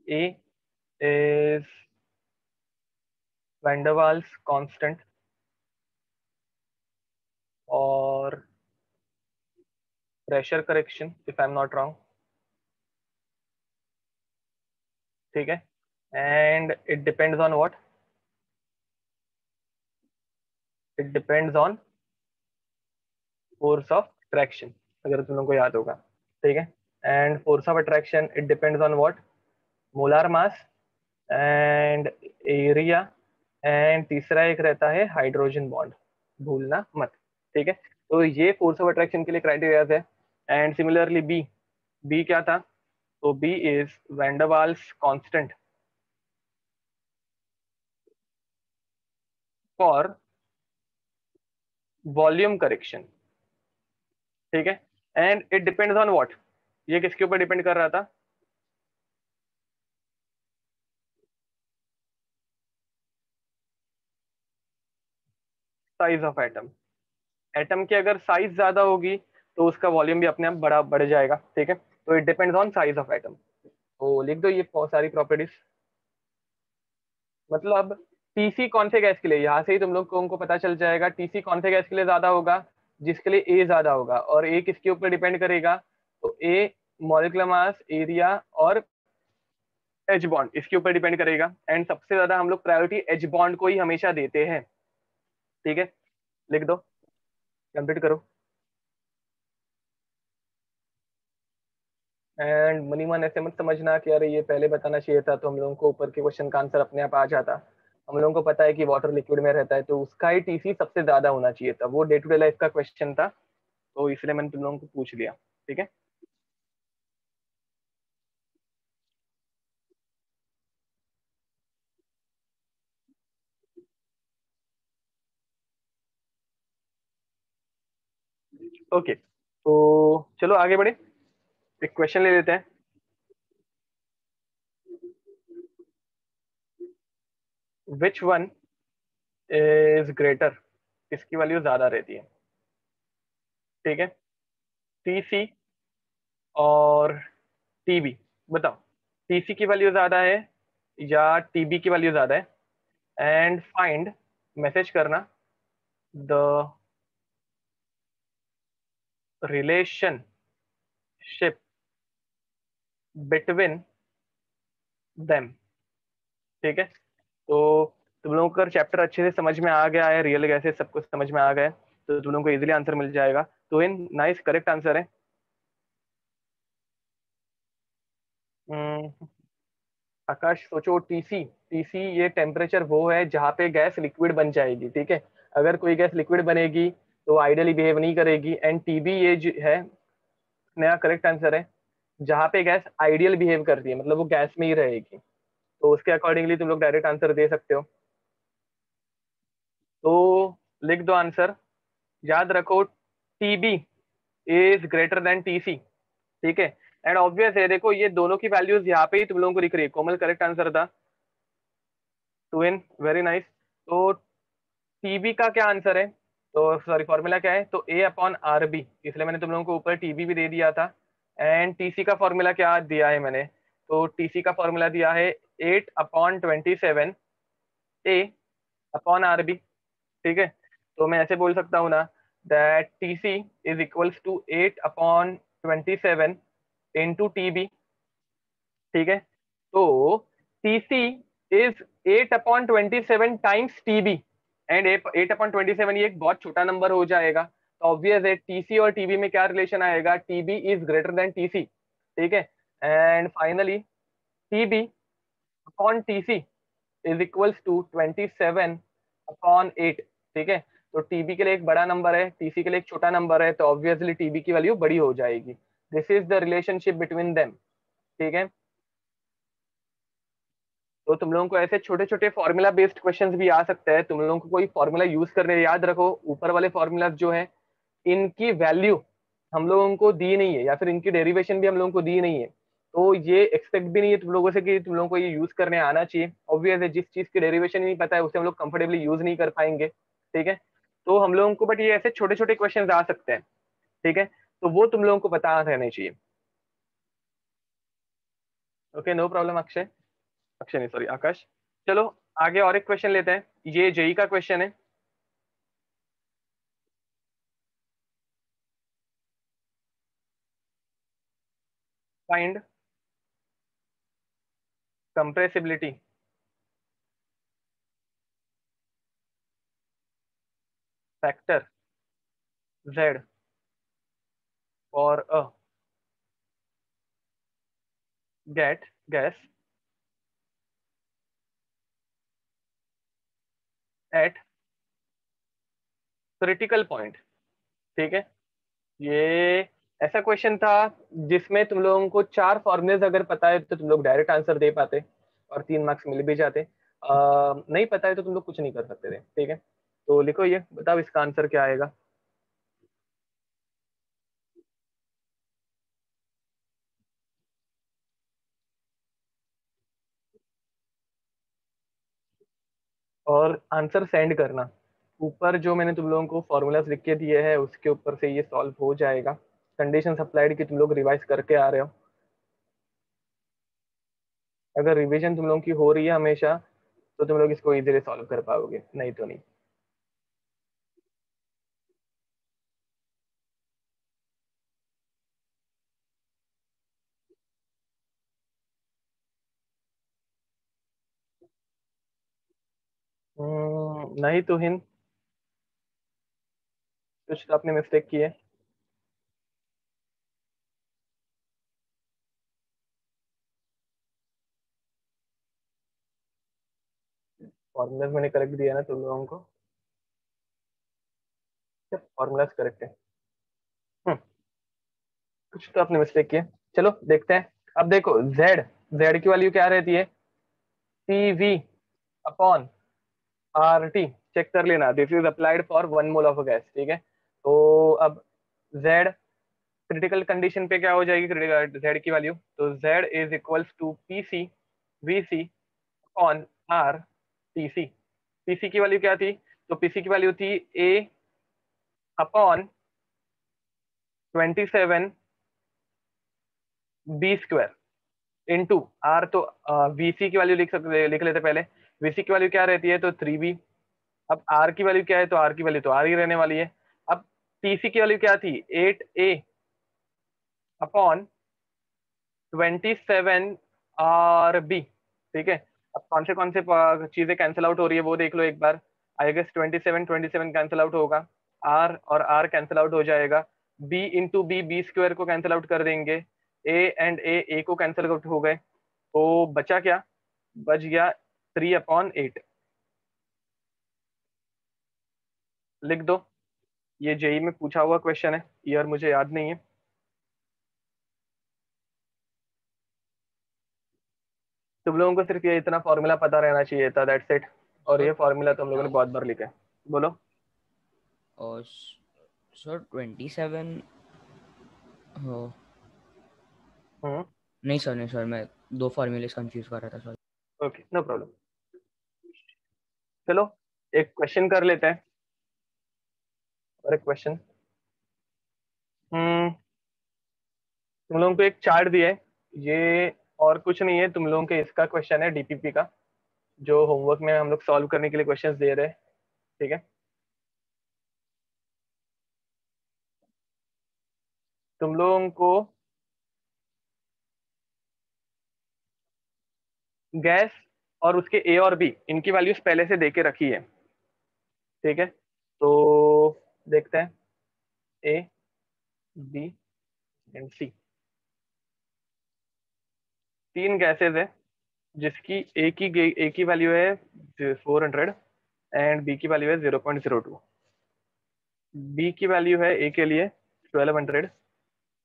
ए इज वैंडरवाल्स कांस्टेंट और pressure correction if I am not wrong, ठीक है। And it depends on what, it depends on force of attraction, अगर तुम लोगों को याद होगा, ठीक है। And force of attraction it depends on what, molar mass and area, and तीसरा एक रहता है हाइड्रोजन बॉन्ड, भूलना मत, ठीक है। तो ये फोर्स ऑफ अट्रैक्शन के लिए क्राइटेरियाज है। एंड सिमिलरली बी, बी क्या था, तो B is van der Waals constant for volume correction, ठीक है। And it depends on what, ये किसके ऊपर डिपेंड कर रहा था, साइज ऑफ एटम। एटम की अगर साइज ज्यादा होगी तो उसका वॉल्यूम भी अपने आप बड़ा बढ़ जाएगा, ठीक है। तो it depends on size of atom. तो लिख दो ये सारी प्रॉपर्टीज। मतलब टीसी कौन से गैस के लिए, यहाँ से ही तुम लोग को पता चल जाएगा टीसी कौन से गैस के लिए ज्यादा होगा, जिसके लिए ए ज्यादा होगा। और ए किसके ऊपर डिपेंड करेगा, तो ए मॉलिक्यूलर मास, एरिया और एच बॉन्ड इसके ऊपर डिपेंड करेगा। एंड सबसे ज्यादा हम लोग प्रायोरिटी एच बॉन्ड को ही हमेशा देते हैं, ठीक है। लिख दो, कंप्लीट करो। एंड मनी मन ऐसे मत समझना कि अरे ये पहले बताना चाहिए था तो हम लोगों को ऊपर के क्वेश्चन का आंसर अपने आप आ जाता। हम लोगों को पता है कि वाटर लिक्विड में रहता है तो उसका ही टीसी सबसे ज्यादा होना चाहिए था, वो डे टू डे लाइफ का क्वेश्चन था, तो इसलिए मैंने तुम लोगों को पूछ लिया, ठीक है। ओके, तो चलो आगे बढ़े, एक क्वेश्चन ले लेते हैं। विच वन इज ग्रेटर, किसकी वैल्यू ज्यादा रहती है, ठीक है। टीसी और टीबी, बताओ टीसी की वैल्यू ज्यादा है या टीबी की वैल्यू ज्यादा है। एंड फाइंड, मैसेज करना द रिलेशनशिप बिटवीन देम, ठीक है। तो तुम लोगों का चैप्टर अच्छे से समझ में आ गया है, रियल गैसेस सब कुछ समझ में आ गए, तो तुम लोगों को इजीली आंसर मिल जाएगा। तो इन नाइस, करेक्ट आंसर है। हम्म, आकाश सोचो, टीसी, टीसी ये टेम्परेचर वो है जहाँ पे गैस लिक्विड बन जाएगी, ठीक है। अगर कोई गैस लिक्विड बनेगी तो आइडियली बिहेव नहीं करेगी। एंड टीबी ये जो है नया करेक्ट आंसर है, जहाँ पे गैस आइडियल बिहेव करती है, मतलब वो गैस में ही रहेगी। तो उसके अकॉर्डिंगली तुम लोग डायरेक्ट आंसर दे सकते हो। तो लिख दो आंसर, याद रखो TB is greater than TC, ठीक है। एंड ऑब्वियस है, देखो ये दोनों की वैल्यूज यहाँ पे ही तुम लोगों को दिख रही है। कोमल करेक्ट आंसर था, टू इन, वेरी नाइस। तो टीबी का क्या आंसर है, तो सॉरी फॉर्मूला क्या है, तो ए अपॉन आर बी, इसलिए मैंने तुम लोगों को ऊपर टीबी भी दे दिया था। एंड टीसी का फॉर्मूला क्या दिया है मैंने, तो टीसी का फॉर्मूला दिया है 8/27 ए अपॉन आर बी, ठीक है। तो मैं ऐसे बोल सकता हूँ ना, that TC is equals to 8/27 into TB, ठीक है। तो TC is 8/27 times TB and 8/27 ये एक बहुत छोटा नंबर हो जाएगा, तो ऑब्वियस है TC और TB में क्या रिलेशन आएगा, TB is greater than TC, ठीक है। And finally TB upon TC is equals to 27/8, ठीक है। तो TB के लिए एक बड़ा नंबर है, TC के लिए एक छोटा नंबर है, तो ऑब्वियसली TB की वैल्यू बड़ी हो जाएगी। This is the relationship between them, ठीक है। तो तुम लोगों को ऐसे छोटे छोटे फॉर्मूला बेस्ड क्वेश्चंस भी आ सकते हैं, तुम लोगों को कोई फॉर्मूला यूज करने, याद रखो ऊपर वाले फॉर्मूला जो है इनकी वैल्यू हम लोगों को दी नहीं है, या फिर इनकी डेरिवेशन भी हम लोगों को दी नहीं है, तो ये एक्सपेक्ट भी नहीं है तुम लोगों से कि तुम लोगों को ये यूज करने आना चाहिए। ऑब्वियस है, जिस चीज की डेरिवेशन ही नहीं पता है उसे हम लोग कंफर्टेबली यूज नहीं कर पाएंगे, ठीक है। तो हम लोगों को बट ये ऐसे छोटे छोटे क्वेश्चन आ सकते हैं, ठीक है, तो वो तुम लोगों को पता रहने चाहिए। Okay, no problem Akshay, Akshay नहीं सॉरी आकाश। चलो आगे और एक क्वेश्चन लेते हैं, ये जेई का क्वेश्चन है। Find compressibility factor Z for a gas at critical point, ठीक है। ये ऐसा क्वेश्चन था जिसमें तुम लोगों को 4 फॉर्मूलेज अगर पता है तो तुम लोग डायरेक्ट आंसर दे पाते और 3 मार्क्स मिल भी जाते। नहीं पता है तो तुम लोग कुछ नहीं कर सकते थे, ठीक है। तो लिखो, ये बताओ इसका आंसर क्या आएगा। और आंसर सेंड करना, ऊपर जो मैंने तुम लोगों को फॉर्मूलाज लिख के दिए हैं उसके ऊपर से ये सॉल्व हो जाएगा। कंडीशन अप्लाइड की तुम लोग रिवाइज करके आ रहे हो, अगर रिवीजन तुम लोगों की हो रही है हमेशा तो तुम लोग इसको इजीली सॉल्व कर पाओगे, नहीं तो नहीं। नहीं तो हिंद, कुछ तो आपने मिस्टेक की है। फॉर्मूलाज मैंने करेक्ट दिया ना तुम लोगों को, फॉर्मूलाज करेक्ट है। हम्म, कुछ तो आपने मिस्टेक की है। चलो देखते हैं। अब देखो जेड, जेड की वैल्यू क्या रहती है, CV अपॉन RT, चेक कर लेना, this is applied for 1 mole of gas, ठीक है। तो अब जेड क्रिटिकल कंडीशन पे क्या हो जाएगी जेड की वैल्यू, तो Z is equals to PC VC upon RTC। PC की वैल्यू क्या थी, तो पीसी की वैल्यू थी A upon 27B² into R, तो VC की वैल्यू लिख लेते पहले। VC की वैल्यू क्या रहती है, तो 3B। अब आर की वैल्यू क्या है, तो आर की वैल्यू तो आर ही रहने वाली है। अब TC की वैल्यू क्या थी, 8A अपॉन 27RB, ठीक है। अब कौन से चीजें कैंसिल आउट हो रही है वो देख लो एक बार। आई गेस 27 कैंसिल आउट होगा, आर और आर कैंसिल आउट हो जाएगा, बी इंटू B² को कैंसिल आउट कर देंगे, ए को कैंसिल आउट हो गए, तो बचा क्या, बच गया 3/8। लिख दो, ये जेई में पूछा हुआ क्वेश्चन है, ईयर मुझे याद नहीं है। तुम लोगों को सिर्फ ये इतना फॉर्मूला पता रहना चाहिए था, दैट्स इट। और ये फॉर्मूला तुम लोगों ने बहुत बार लिखा है। बोलो। और सर 27 हो, हम्म, नहीं सर, नहीं सर, मैं 2 फॉर्मूलेस कंफ्यूज कर रहा था सर। Okay, no problem. चलो एक क्वेश्चन कर लेते हैं, और एक क्वेश्चन। तुम लोगों को एक चार्ट दिया है, ये और कुछ नहीं है, तुम लोगों के इसका क्वेश्चन है DPP का, जो होमवर्क में हम लोग सॉल्व करने के लिए क्वेश्चंस दे रहे हैं, ठीक है। तुम लोगों को गैस और उसके ए और बी इनकी वैल्यूज पहले से देके रखी है, ठीक है। तो देखते हैं ए बी एंड सी, तीन गैसेज है जिसकी ए की वैल्यू है 400 एंड बी की वैल्यू है 0.02। बी की वैल्यू है ए के लिए 1200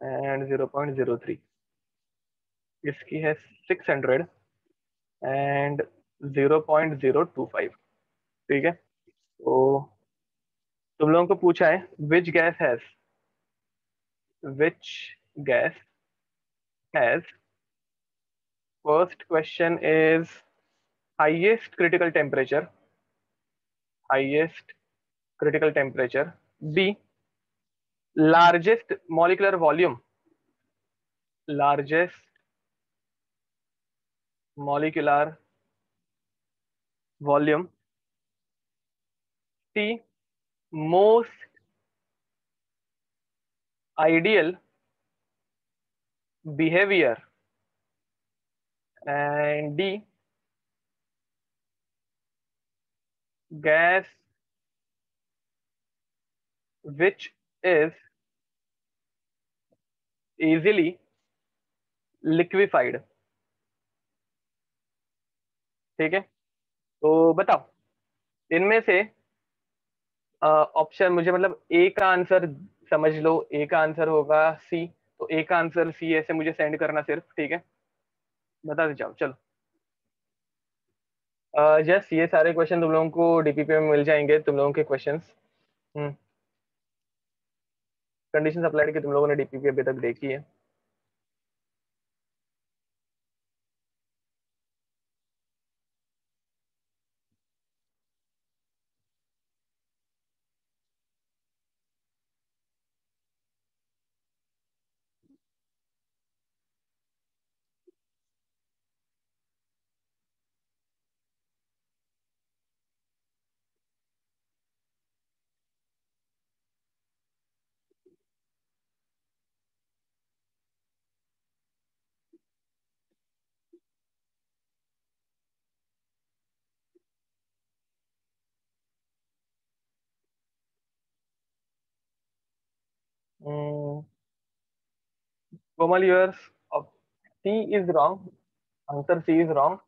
एंड 0.03, इसकी है 600 एंड 0.025, ठीक है। तो तुम लोगों को पूछा है which gas has first question is highest critical temperature, B largest molecular volume, C most ideal behaviour, and D gas which is easily liquefied, ठीक है। तो बताओ इनमें से ऑप्शन, मुझे मतलब ए का आंसर समझ लो, ए का आंसर होगा सी, तो ए का आंसर सी ऐसे मुझे सेंड करना सिर्फ, ठीक है। बता दे जाओ चलो। यस, ये सारे क्वेश्चन तुम लोगों को डीपीपी में मिल जाएंगे, तुम लोगों के क्वेश्चंस। कंडीशन अप्लाइड की तुम लोगों ने डीपीपी अभी तक देखी है। कोमल, yours C is wrong, answer C is wrong,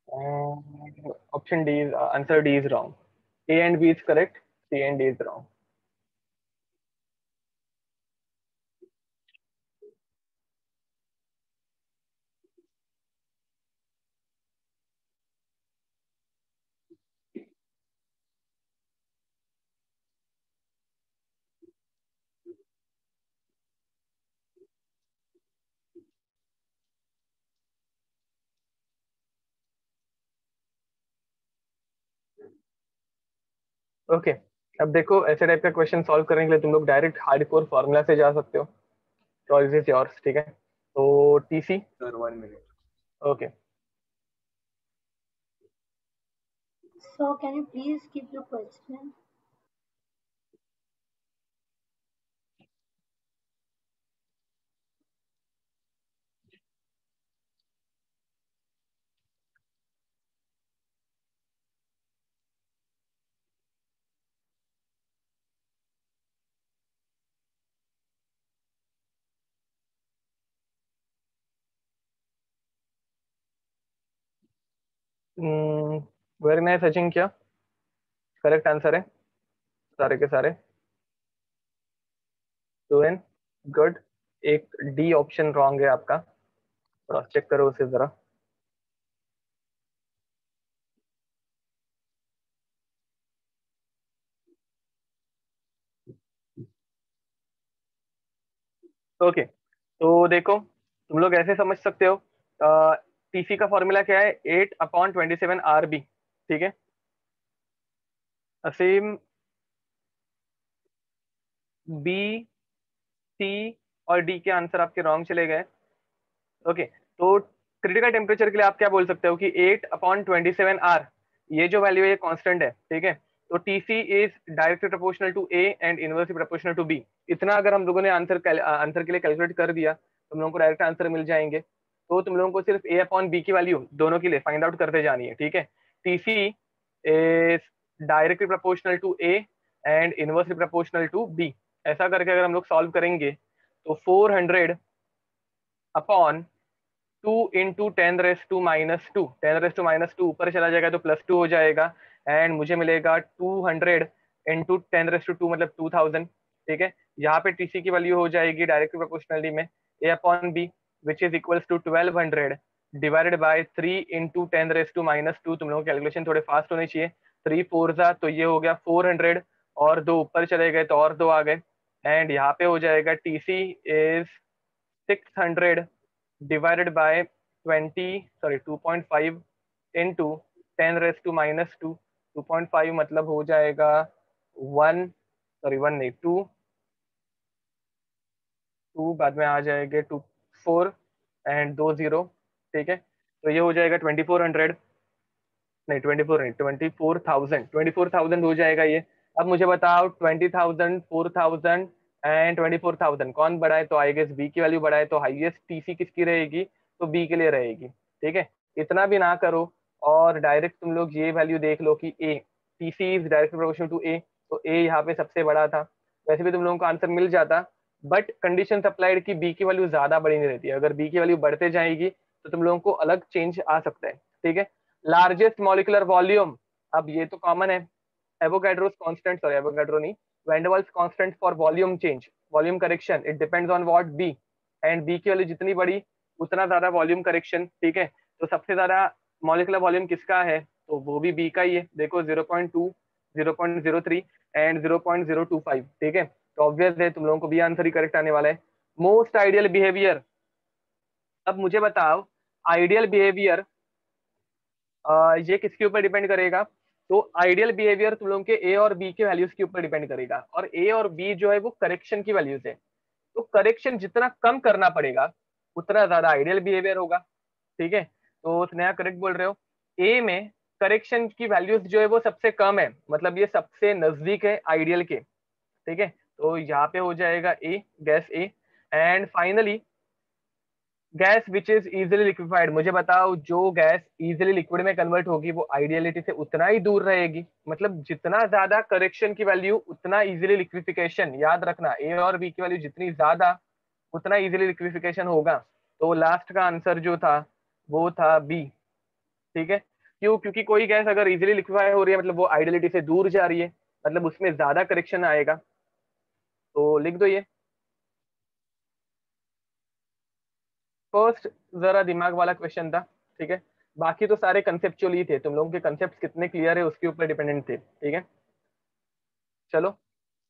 and option D is answer D is wrong. A and B is correct, C and D is wrong. Okay, अब देखो ऐसे टाइप का क्वेश्चन सॉल्व करने के लिए तुम लोग डायरेक्ट हार्डकोर फॉर्मूला से जा सकते हो। चॉइस इज योर्स, ठीक है। तो TC sir 1 minute. Okay. So can you please keep your question? Very nice Sachin, क्या करेक्ट आंसर है सारे के सारे। तो एन गुड, एक डी ऑप्शन रॉन्ग है आपका, क्रॉस चेक करो उसे जरा। ओके, तो देखो तुम लोग ऐसे समझ सकते हो, टीसी का फॉर्मूला क्या है, 8/27 RB, ठीक है। असीम बी, सी और डी के आंसर आपके रॉन्ग चले गए। ओके, तो क्रिटिकल टेम्परेचर के लिए आप क्या बोल सकते हो कि 8/27 R, ये जो वैल्यू है ये कांस्टेंट है, ठीक है। तो TC is directly proportional to A and inversely proportional to B. इतना अगर हम लोगों ने आंसर के लिए कैलकुलेट कर दिया तो हम लोगों को डायरेक्ट आंसर मिल जाएंगे। तो तुम लोगों को सिर्फ ए अपॉन बी की वैल्यू दोनों के लिए फाइंड आउट करते जानी है, ठीक है। TC is directly proportional to A and inversely proportional to B. ऐसा करके अगर हम लोग सॉल्व करेंगे तो 400 अपॉन 2 इंटू 10⁻⁻², 10⁻⁻² ऊपर चला जाएगा तो +2 हो जाएगा, एंड मुझे मिलेगा 200 इंटू 10⁻² मतलब 2000, ठीक है। यहाँ पे टीसी की वैल्यू हो जाएगी डायरेक्टली प्रोपोर्शनली में A upon B which is equals to 1200 divided by 3 into 10⁻²। तुम लोगों की कैलकुलेशन थोड़े फास्ट होने चाहिए। 3 4 जा तो ये हो गया 400 और 2 ऊपर चले गए तो और 2 आ गए, एंड यहाँ पे हो जाएगा TC is 600 divided by 2.5 into 10⁻²। 2.5 मतलब हो जाएगा 1 नहीं 2 बाद में आ जाएंगे 2 4 एंड 2 0, ठीक है। तो ये हो जाएगा 2400, नहीं 24 नहीं 24,000 हो जाएगा ये। अब मुझे बताओ 20,000 4,000 एंड 24,000 कौन बड़ा है, तो आई गेस बी की वैल्यू बड़ा है, तो हाईएस्ट टीसी किसकी रहेगी, तो बी के लिए रहेगी, ठीक है। इतना भी ना करो और डायरेक्ट तुम लोग ये वैल्यू देख लो कि A TC is direct proportional to A, तो ए यहाँ पे सबसे बड़ा था। वैसे भी तुम लोगों को आंसर मिल जाता, बट कंडीशन अप्लाइड की बी की वैल्यू ज्यादा बड़ी नहीं रहती है। अगर बी की वैल्यू बढ़ते जाएगी तो तुम लोगों को अलग चेंज आ सकता है, ठीक है। लार्जेस्ट मॉलिक्यूलर वॉल्यूम, अब ये तो कॉमन है, एवोगैड्रोस कांस्टेंट, सॉरी एवोगैड्रो नहीं, van der Waals constant for volume change, volume correction, it depends on what B, and B की वैल्यू जितनी बड़ी उतना ज्यादा वॉल्यूम करेक्शन, ठीक है। तो सबसे ज्यादा मॉलिक्यूलर वॉल्यूम किसका है, तो वो भी बी का ही है, देखो 0.2 0.03 एंड 0.025, ठीक है। तो ऑब्वियस है तुम लोगों को बी आंसर ही करेक्ट आने वाला है। मोस्ट आइडियल बिहेवियर, अब मुझे बताओ आइडियल बिहेवियर ये किसके ऊपर डिपेंड करेगा, तो आइडियल बिहेवियर तुम लोगों के ए और बी के वैल्यूज के ऊपर डिपेंड करेगा, और ए और बी जो है वो करेक्शन की वैल्यूज है। तो करेक्शन जितना कम करना पड़ेगा उतना ज्यादा आइडियल बिहेवियर होगा, ठीक है। तो स्नेहा करेक्ट बोल रहे हो, ए में करेक्शन की वैल्यूज जो है वो सबसे कम है, मतलब ये सबसे नजदीक है आइडियल के, ठीक है। तो यहाँ पे हो जाएगा A, gas A. And finally gas which is easily liquefied, मुझे बताओ जो गैस इजिली लिक्विड में कन्वर्ट होगी वो आइडियलिटी से उतना ही दूर रहेगी, मतलब जितना ज्यादा करेक्शन की वैल्यू उतना इजिली लिक्विफिकेशन, याद रखना ए और बी की वैल्यू जितनी ज्यादा उतना इजिली लिक्विफिकेशन होगा। तो लास्ट का आंसर जो था वो था बी, ठीक है। क्यों, क्योंकि कोई गैस अगर इजिली लिक्विफाई हो रही है मतलब वो आइडियलिटी से दूर जा रही है, मतलब उसमें ज्यादा करेक्शन आएगा। तो लिख दो ये फर्स्ट, जरा दिमाग वाला क्वेश्चन था, ठीक है। बाकी तो सारे कंसेप्चुअल ही थे, तुम लोगों के कंसेप्ट कितने क्लियर है उसके ऊपर डिपेंडेंट थे, ठीक है। चलो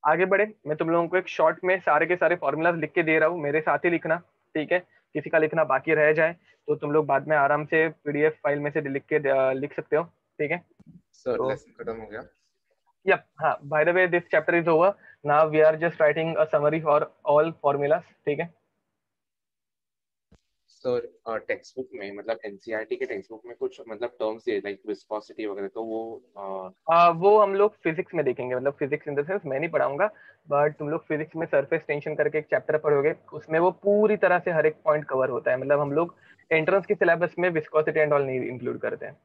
आगे बढ़े, मैं तुम लोगों को एक शॉर्ट में सारे के सारे फॉर्मूलाज लिख के दे रहा हूँ, मेरे साथ ही लिखना, ठीक है। किसी का लिखना बाकी रह जाए तो तुम लोग बाद में आराम से पीडीएफ फाइल में से लिख के लिख सकते हो, ठीक है। सर तो लेसन खत्म हो गया। yep, हाँ, by the way this chapter is over, now we are just writing a summary for all formulas, ठीक है। सर टेक्स्ट बुक में मतलब एनसीईआरटी के टेक्स्ट बुक में कुछ मतलब टर्म्स दिए लाइक विस्कोसिटी वगैरह, तो वो हम लोग फिजिक्स में देखेंगे, मतलब फिजिक्स इन द सेंस मैं नहीं पढ़ाऊंगा, बट तुम लोग फिजिक्स में सरफेस टेंशन करके एक चैप्टर पढ़ोगे, उसमें वो पूरी तरह से हर एक पॉइंट कवर होता है, मतलब हम लोग एंट्रेंस के सिलेबस में विस्कोसिटी एंड ऑल नहीं इंक्लूड करते हैं।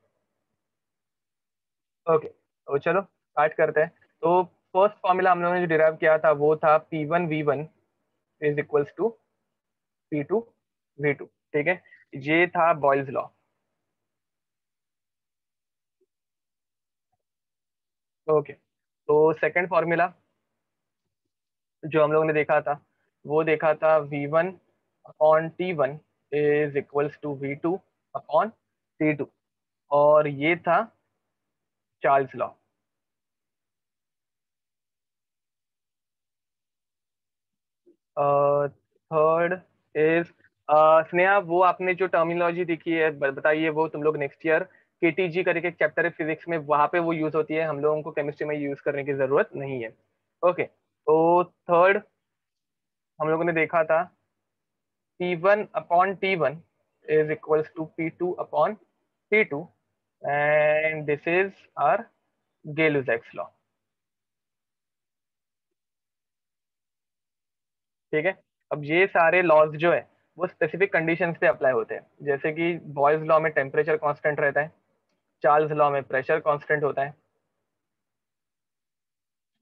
ओके, तो चलो स्टार्ट करते हैं। तो फर्स्ट फॉर्मूला हम लोगों ने जो डिराइव किया था वो था P1V1 is equals to P2V2, ठीक है। ये था बॉयल्स लॉ। ओके, तो सेकंड फॉर्मूला जो हम लोगों ने देखा था वो देखा था V1/T1 is equals to V2/T2, और ये था Charles law. Third is Sneha, वो आपने जो टर्मिनोलॉजी देखी है बताइए, वो तुम लोग नेक्स्ट ईयर केटीजी करके एक चैप्टर है फिजिक्स में, वहां पे वो यूज होती है, हम लोगों को केमिस्ट्री में यूज करने की जरूरत नहीं है। ओके, तो थर्ड हम लोगों ने देखा था P1/T1 is equals to P2/T2, and this is our Gay-Lussac's law, ठीक है। अब ये सारे लॉज जो है वो स्पेसिफिक कंडीशंस पे अप्लाई होते हैं, जैसे कि बॉयज लॉ में टेम्परेचर कांस्टेंट रहता है, चार्ल्स लॉ में प्रेशर कांस्टेंट होता है,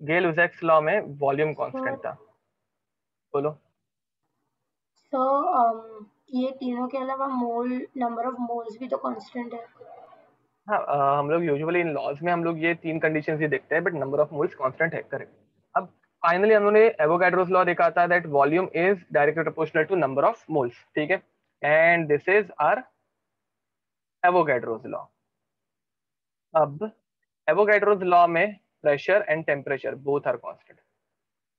गेल-लुसाक्स लॉ में वॉल्यूम कांस्टेंट था। बोलो। So ये तीनों के अलावा मोल नंबर ऑफ मोल्स भी तो कांस्टेंट है। हाँ, हम लोग यूजुअली इन लॉज में हम लोग ये 3 कंडीशंस ही देखते हैं, but number of moles constant है, करेक्ट। अब फाइनली हम लोगों ने एवोगाड्रोस लॉ देखा था that volume is directly proportional to number of moles, ठीक है, and this is our Avogadro's law. अब एवोगाड्रोस लॉ में pressure and temperature both are constant,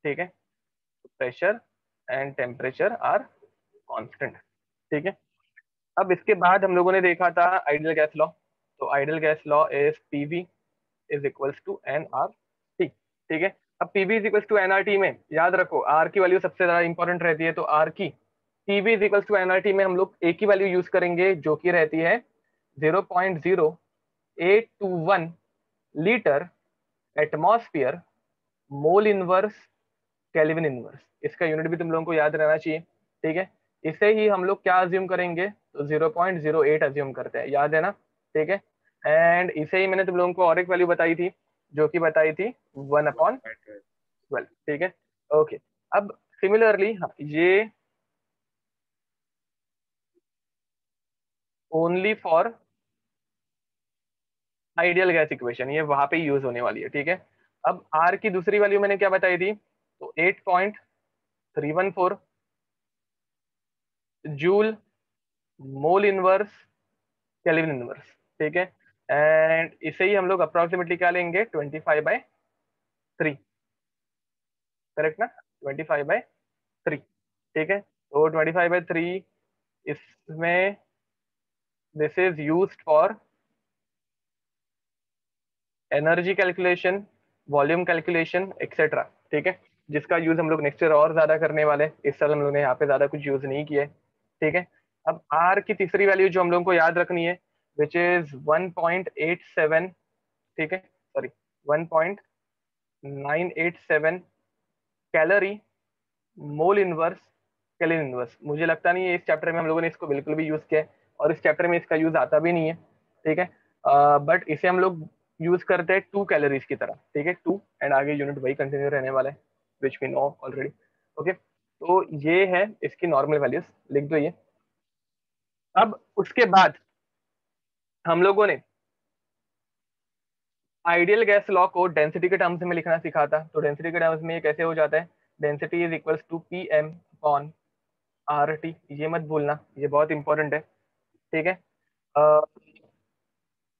ठीक है, pressure and temperature are constant, ठीक है। अब इसके बाद हम लोगों ने देखा था आइडियल गैस लॉ। तो ideal gas law is PV is equals to NRT, ठीक है। अब PV is equals to NRT में याद रखो आर की वैल्यू सबसे ज्यादा इंपॉर्टेंट रहती है, तो आर की PV is equals to NRT में हम लोग एक ही वैल्यू यूज करेंगे जो कि रहती है 0.0821 litre atmosphere mole inverse kelvin inverse. इसका यूनिट भी तुम लोगों को याद रहना चाहिए, ठीक है। इसे ही हम लोग क्या अज्यूम करेंगे, तो 0.08 अज्यूम करते हैं, याद है ना, ठीक है। एंड इसे ही मैंने तुम लोगों को और एक वैल्यू बताई थी, जो कि बताई थी 1/12, ठीक है, ओके। अब सिमिलरली ये only for ideal gas equation, ये वहां पे यूज होने वाली है, ठीक है। अब आर की दूसरी वैल्यू मैंने क्या बताई थी, तो 8.314 joule mole inverse kelvin inverse, ठीक है। एंड इसे ही हम लोग अप्रोक्सीमेटली क्या लेंगे, 25/3, करेक्ट ना, 25/3, ठीक है। तो 25/3 इसमें this is used for energy calculation, volume calculation etcetera, ठीक है, जिसका यूज हम लोग नेक्स्ट ईयर और ज्यादा करने वाले हैं। इस साल हम लोग ने यहाँ पे ज्यादा कुछ यूज नहीं किया है, ठीक है। अब आर की तीसरी वैल्यू जो हम लोग को याद रखनी है विच इज 1.87, ठीक है, sorry 1.987 calorie mole inverse kelvin inverse. मुझे लगता नहीं है इस चैप्टर में हम लोगों ने इसको बिल्कुल भी यूज किया है, और इस चैप्टर में इसका यूज आता भी नहीं है, ठीक है। बट इसे हम लोग यूज करते हैं 2 कैलोरीज की तरह, ठीक है, 2, एंड आगे यूनिट वही कंटिन्यू रहने वाला है which we know already, okay. तो ये है इसकी नॉर्मल वैल्यूज, लिख दो ये। अब उसके बाद हम लोगों ने आइडियल गैस लॉ को डेंसिटी के टर्म्स में लिखना सीखा था। तो डेंसिटी के टर्म्स में ये कैसे हो जाता है, density is equals to P M upon R T, ये मत भूलना, ये बहुत इंपॉर्टेंट है, ठीक है।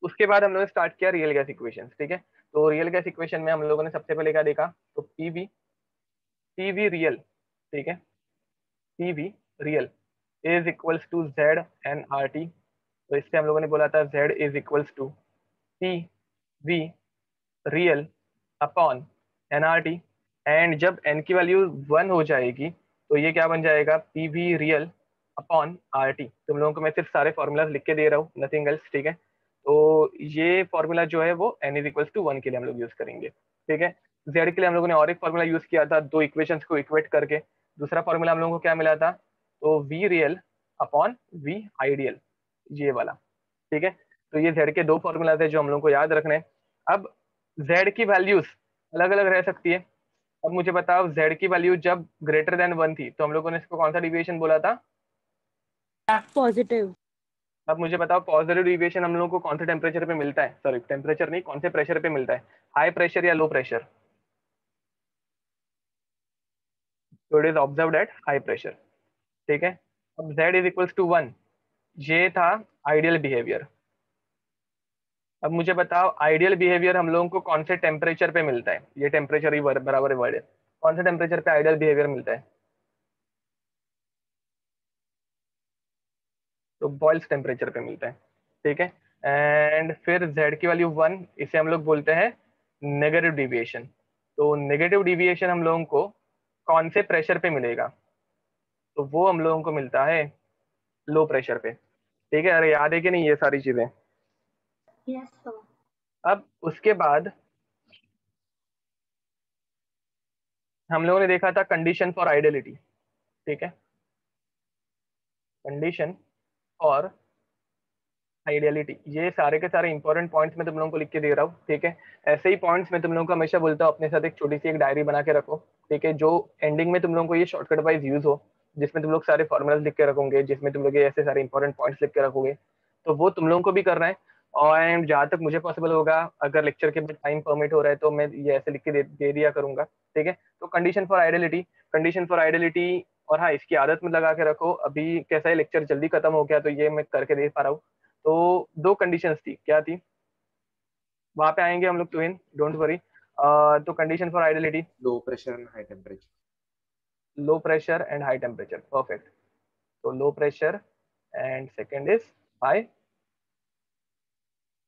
उसके बाद हम लोगों ने स्टार्ट किया रियल गैस इक्वेशन, ठीक है। तो रियल गैस इक्वेशन में हम लोगों ने सबसे पहले क्या देखा, तो पीवी रियल, ठीक है, PV real is equals to Z N R T. तो इससे हम लोगों ने बोला था Z is equals to P V real upon N R T, and जब एन की वैल्यू 1 हो जाएगी तो ये क्या बन जाएगा, P V real upon R T. तुम लोगों को मैं सिर्फ सारे फॉर्मूलाज लिख के दे रहा हूँ, नथिंग एल्स, ठीक है। तो ये फॉर्मूला जो है वो एन इज इक्वल्स टू 1 के लिए हम लोग यूज करेंगे, ठीक है। जेड के लिए हम लोगों ने और एक फॉर्मूला यूज किया था, 2 इक्वेशंस को इक्वेट करके। दूसरा फॉर्मूला हम लोगों को क्या मिला था, तो V real upon V ideal, ये वाला, ठीक है। तो ये जेड के 2 फॉर्मूलाज है जो हम लोगों को याद रखने हैं। अब जेड की वैल्यूज अलग अलग रह सकती है। अब मुझे बताओ जेड की वैल्यू जब ग्रेटर देन 1 थी तो हम लोगों ने इसको कौन सा डिविएशन बोला था, पॉजिटिव। अब मुझे बताओ पॉजिटिव डिविएशन हम लोगों को कौन से टेम्परेचर पे मिलता है, सॉरी टेम्परेचर नहीं, कौन से प्रेशर पे मिलता है, हाई प्रेशर या लो प्रेशर, तो it is observed at high pressure, ठीक है। अब z इज इक्वल्स टू 1, ये था आइडियल बिहेवियर। अब मुझे बताओ आइडियल बिहेवियर हम लोगों को कौन से टेम्परेचर पे मिलता है, ये टेम्परेचर ही बराबर वर्ड है, कौन से टेम्परेचर पे आइडियल बिहेवियर मिलता है, तो बॉइल्स टेम्परेचर पे मिलता है, ठीक है। एंड फिर z की वैल्यू 1, इसे हम लोग बोलते हैं नेगेटिव डिविएशन। तो नेगेटिव डिविएशन हम लोगों को कौन से प्रेशर पे मिलेगा, तो वो हम लोगों को मिलता है लो प्रेशर पे, ठीक है। अरे याद है कि नहीं ये सारी चीजें। Yes, sir. अब उसके बाद हम लोगों ने देखा था कंडीशन फॉर आइडियलिटी, ठीक है। कंडीशन और आइडियलिटी, ये सारे के सारे इंपॉर्टेंट पॉइंट्स मैं तुम लोगों को लिख के दे रहा हूँ, ठीक है। ऐसे ही पॉइंट्स मैं तुम लोगों को हमेशा बोलता हूँ अपने साथ एक छोटी सी एक डायरी बना के रखो, ठीक है, जो एंडिंग में तुम लोगों को ये शॉर्टकट वाइज यूज हो, जिसमें तुम लोग सारे फॉर्मुलाज लिख के रखोगे, जिसमें तुम लोग ये ऐसे सारे इंपॉर्टेंट पॉइंट्स लिख के रखोगे, तो वो तुम लोगों को भी करना है। और जहाँ तक मुझे पॉसिबल होगा, अगर लेक्चर के बाद टाइम परमिट हो रहा है तो मैं ये ऐसे लिख के दे दिया करूंगा, ठीक है। तो कंडीशन फॉर आइडियलिटी, और हाँ इसकी आदत में लगा के रखो। अभी कैसा है, लेक्चर जल्दी खत्म हो गया तो ये मैं करके दे पा रहा हूँ। तो दो कंडीशंस थी, क्या थी, वहां पे आएंगे हम लोग, तो इन डोंट वरी। तो condition for ideality, low pressure and high temperature. Low pressure and high temperature, perfect. तो low pressure and second is high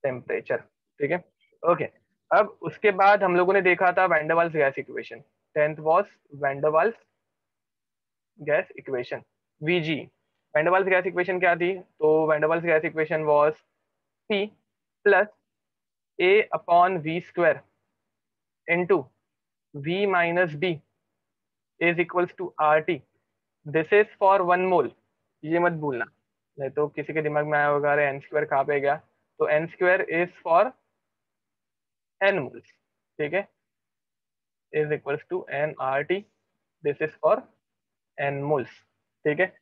temperature, ठीक है, ओके। अब उसके बाद हम लोगों ने देखा था van der Waals gas equation, 10th was van der Waals gas equation, VG. Van der Waals gas equation क्या थी, तो van der Waals gas equation was P plus A upon V square into V minus B is equals to RT। This is for 1 mole, ये मत भूलना, नहीं तो किसी के दिमाग में आया होगा अरे एन स्क्वायर कहाँ पे गया। तो N square is for n moles, ठीक है, is equals to nRT। This is for n moles, ठीक है,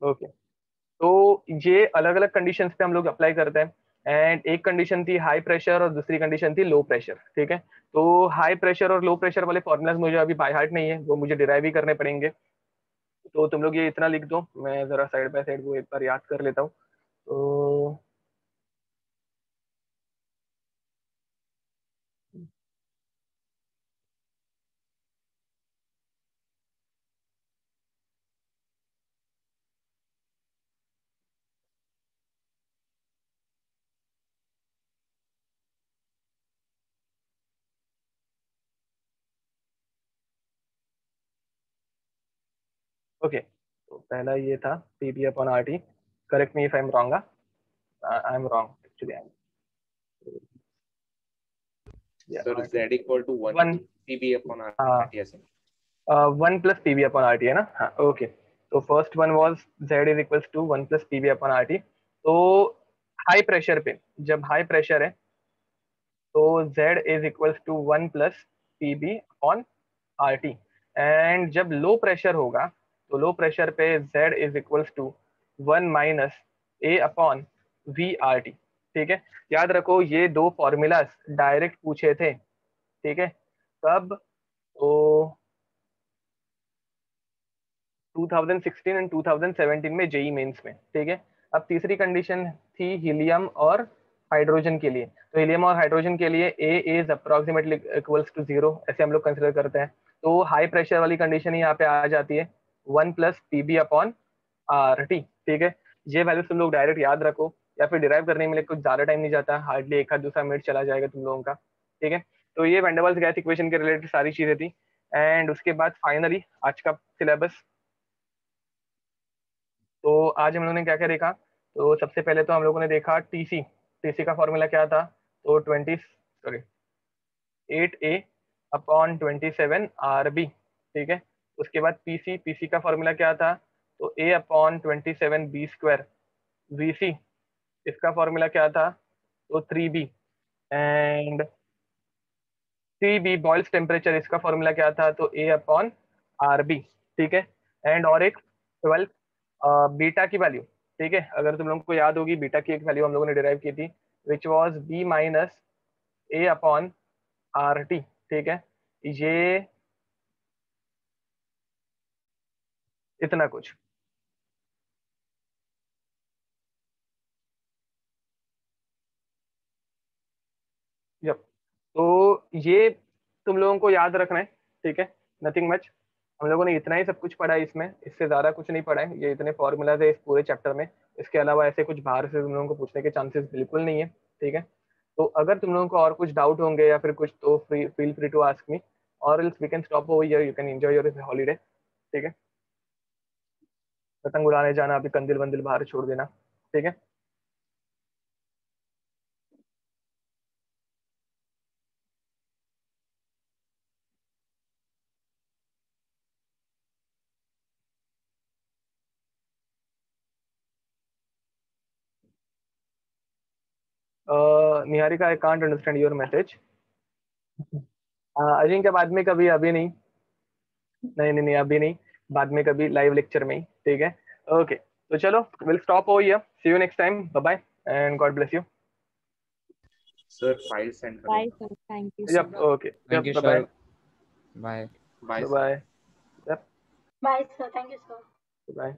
ओके। तो ये अलग अलग कंडीशंस पे हम लोग अप्लाई करते हैं। एंड एक कंडीशन थी हाई प्रेशर और दूसरी कंडीशन थी लो प्रेशर, ठीक है। तो हाई प्रेशर और लो प्रेशर वाले फॉर्मुलाज मुझे अभी बाय हार्ट नहीं है, वो मुझे डिराइव ही करने पड़ेंगे। तो तुम लोग ये इतना लिख दो, मैं जरा साइड बाय साइड वो एक बार याद कर लेता हूँ। तो ओके, तो पहला ये था PB upon RT, correct me if I am wrong, I am wrong actually, I sir z equal to 1 one, pb upon हाँ, RT ऐसे। 1 + PB अपॉन RT है ना, हाँ ओके। तो first one was Z is equals to 1 + PB upon RT। तो हाई प्रेशर पे, जब हाई प्रेशर है तो Z is equals to 1 + PB upon RT। And जब लो प्रेशर होगा तो लो प्रेशर पे Z is equals to 1 - A upon VRT, ठीक है। याद रखो ये दो फॉर्मूलाज डायरेक्ट पूछे थे, ठीक है, कब, तो 2016 एंड 2017 में जेई मेंस में, ठीक है। अब तीसरी कंडीशन थी हीलियम और हाइड्रोजन के लिए। तो हीलियम और हाइड्रोजन के लिए ए इज अप्रोक्सीमेटली इक्वल्स टू 0, ऐसे हम लोग कंसिडर करते हैं। तो हाई प्रेशर वाली कंडीशन ही यहाँ पे आ जाती है 1 + PB अपॉन RT, ठीक है। ये वैल्यू तुम लोग डायरेक्ट याद रखो, या फिर डिराइव करने में कुछ ज्यादा टाइम नहीं जाता, हार्डली एक आध दूसरा मिनट चला जाएगा तुम लोगों का, ठीक है। तो ये van der Waals gas equation के रिलेटेड सारी चीजें थी। एंड उसके बाद फाइनली आज का सिलेबस, तो आज हम लोगों ने क्या क्या देखा। तो सबसे पहले तो हम लोगों ने देखा टीसी, टीसी का फॉर्मूला क्या था, तो 8A अपॉन 27 RB, ठीक है। उसके बाद पीसी, पीसी का फॉर्मूला क्या था, तो A upon 27B square. VC, इसका फॉर्मूला क्या था, तो 3B। And 3B Boyle's temperature, इसका फॉर्मूला क्या था, तो A अपॉन RB, ठीक है। एंड और एक 12 बीटा की वैल्यू, ठीक है, अगर तुम लोगों को याद होगी बीटा की एक वैल्यू हम लोगों ने डिराइव की थी, which was B - A upon RT, ठीक है। ये इतना कुछ, यप। तो ये तुम लोगों को याद रखना है, ठीक है, नथिंग मच। हम लोगों ने इतना ही सब कुछ पढ़ा है इसमें, इससे ज्यादा कुछ नहीं पढ़ा है, ये इतने फॉर्मूलाज है इस पूरे चैप्टर में। इसके अलावा ऐसे कुछ बाहर से तुम लोगों को पूछने के चांसेस बिल्कुल नहीं है, ठीक है। तो अगर तुम लोगों को और कुछ डाउट होंगे या फिर कुछ, तो feel free to ask me, और else we can stop over here, you can enjoy your holiday, ठीक है। पतंग उड़ाने जाना, अभी कंदिल वंदिल बाहर छोड़ देना, ठीक है। Niharika, I can't understand your message. Ajinkya बाद में कभी, अभी नहीं, नहीं अभी नहीं, बाद में कभी लाइव लेक्चर में ही, ठीक है। ओके, तो चलो will stop over here, see you next time, bye bye and God bless you. Sir file send Bye, करो। sir. Thank you, yep, sir. Okay, Thank you, yep, bye sir. Bye. Bye bye, yep, Bye, sir. Thank you, sir. Bye.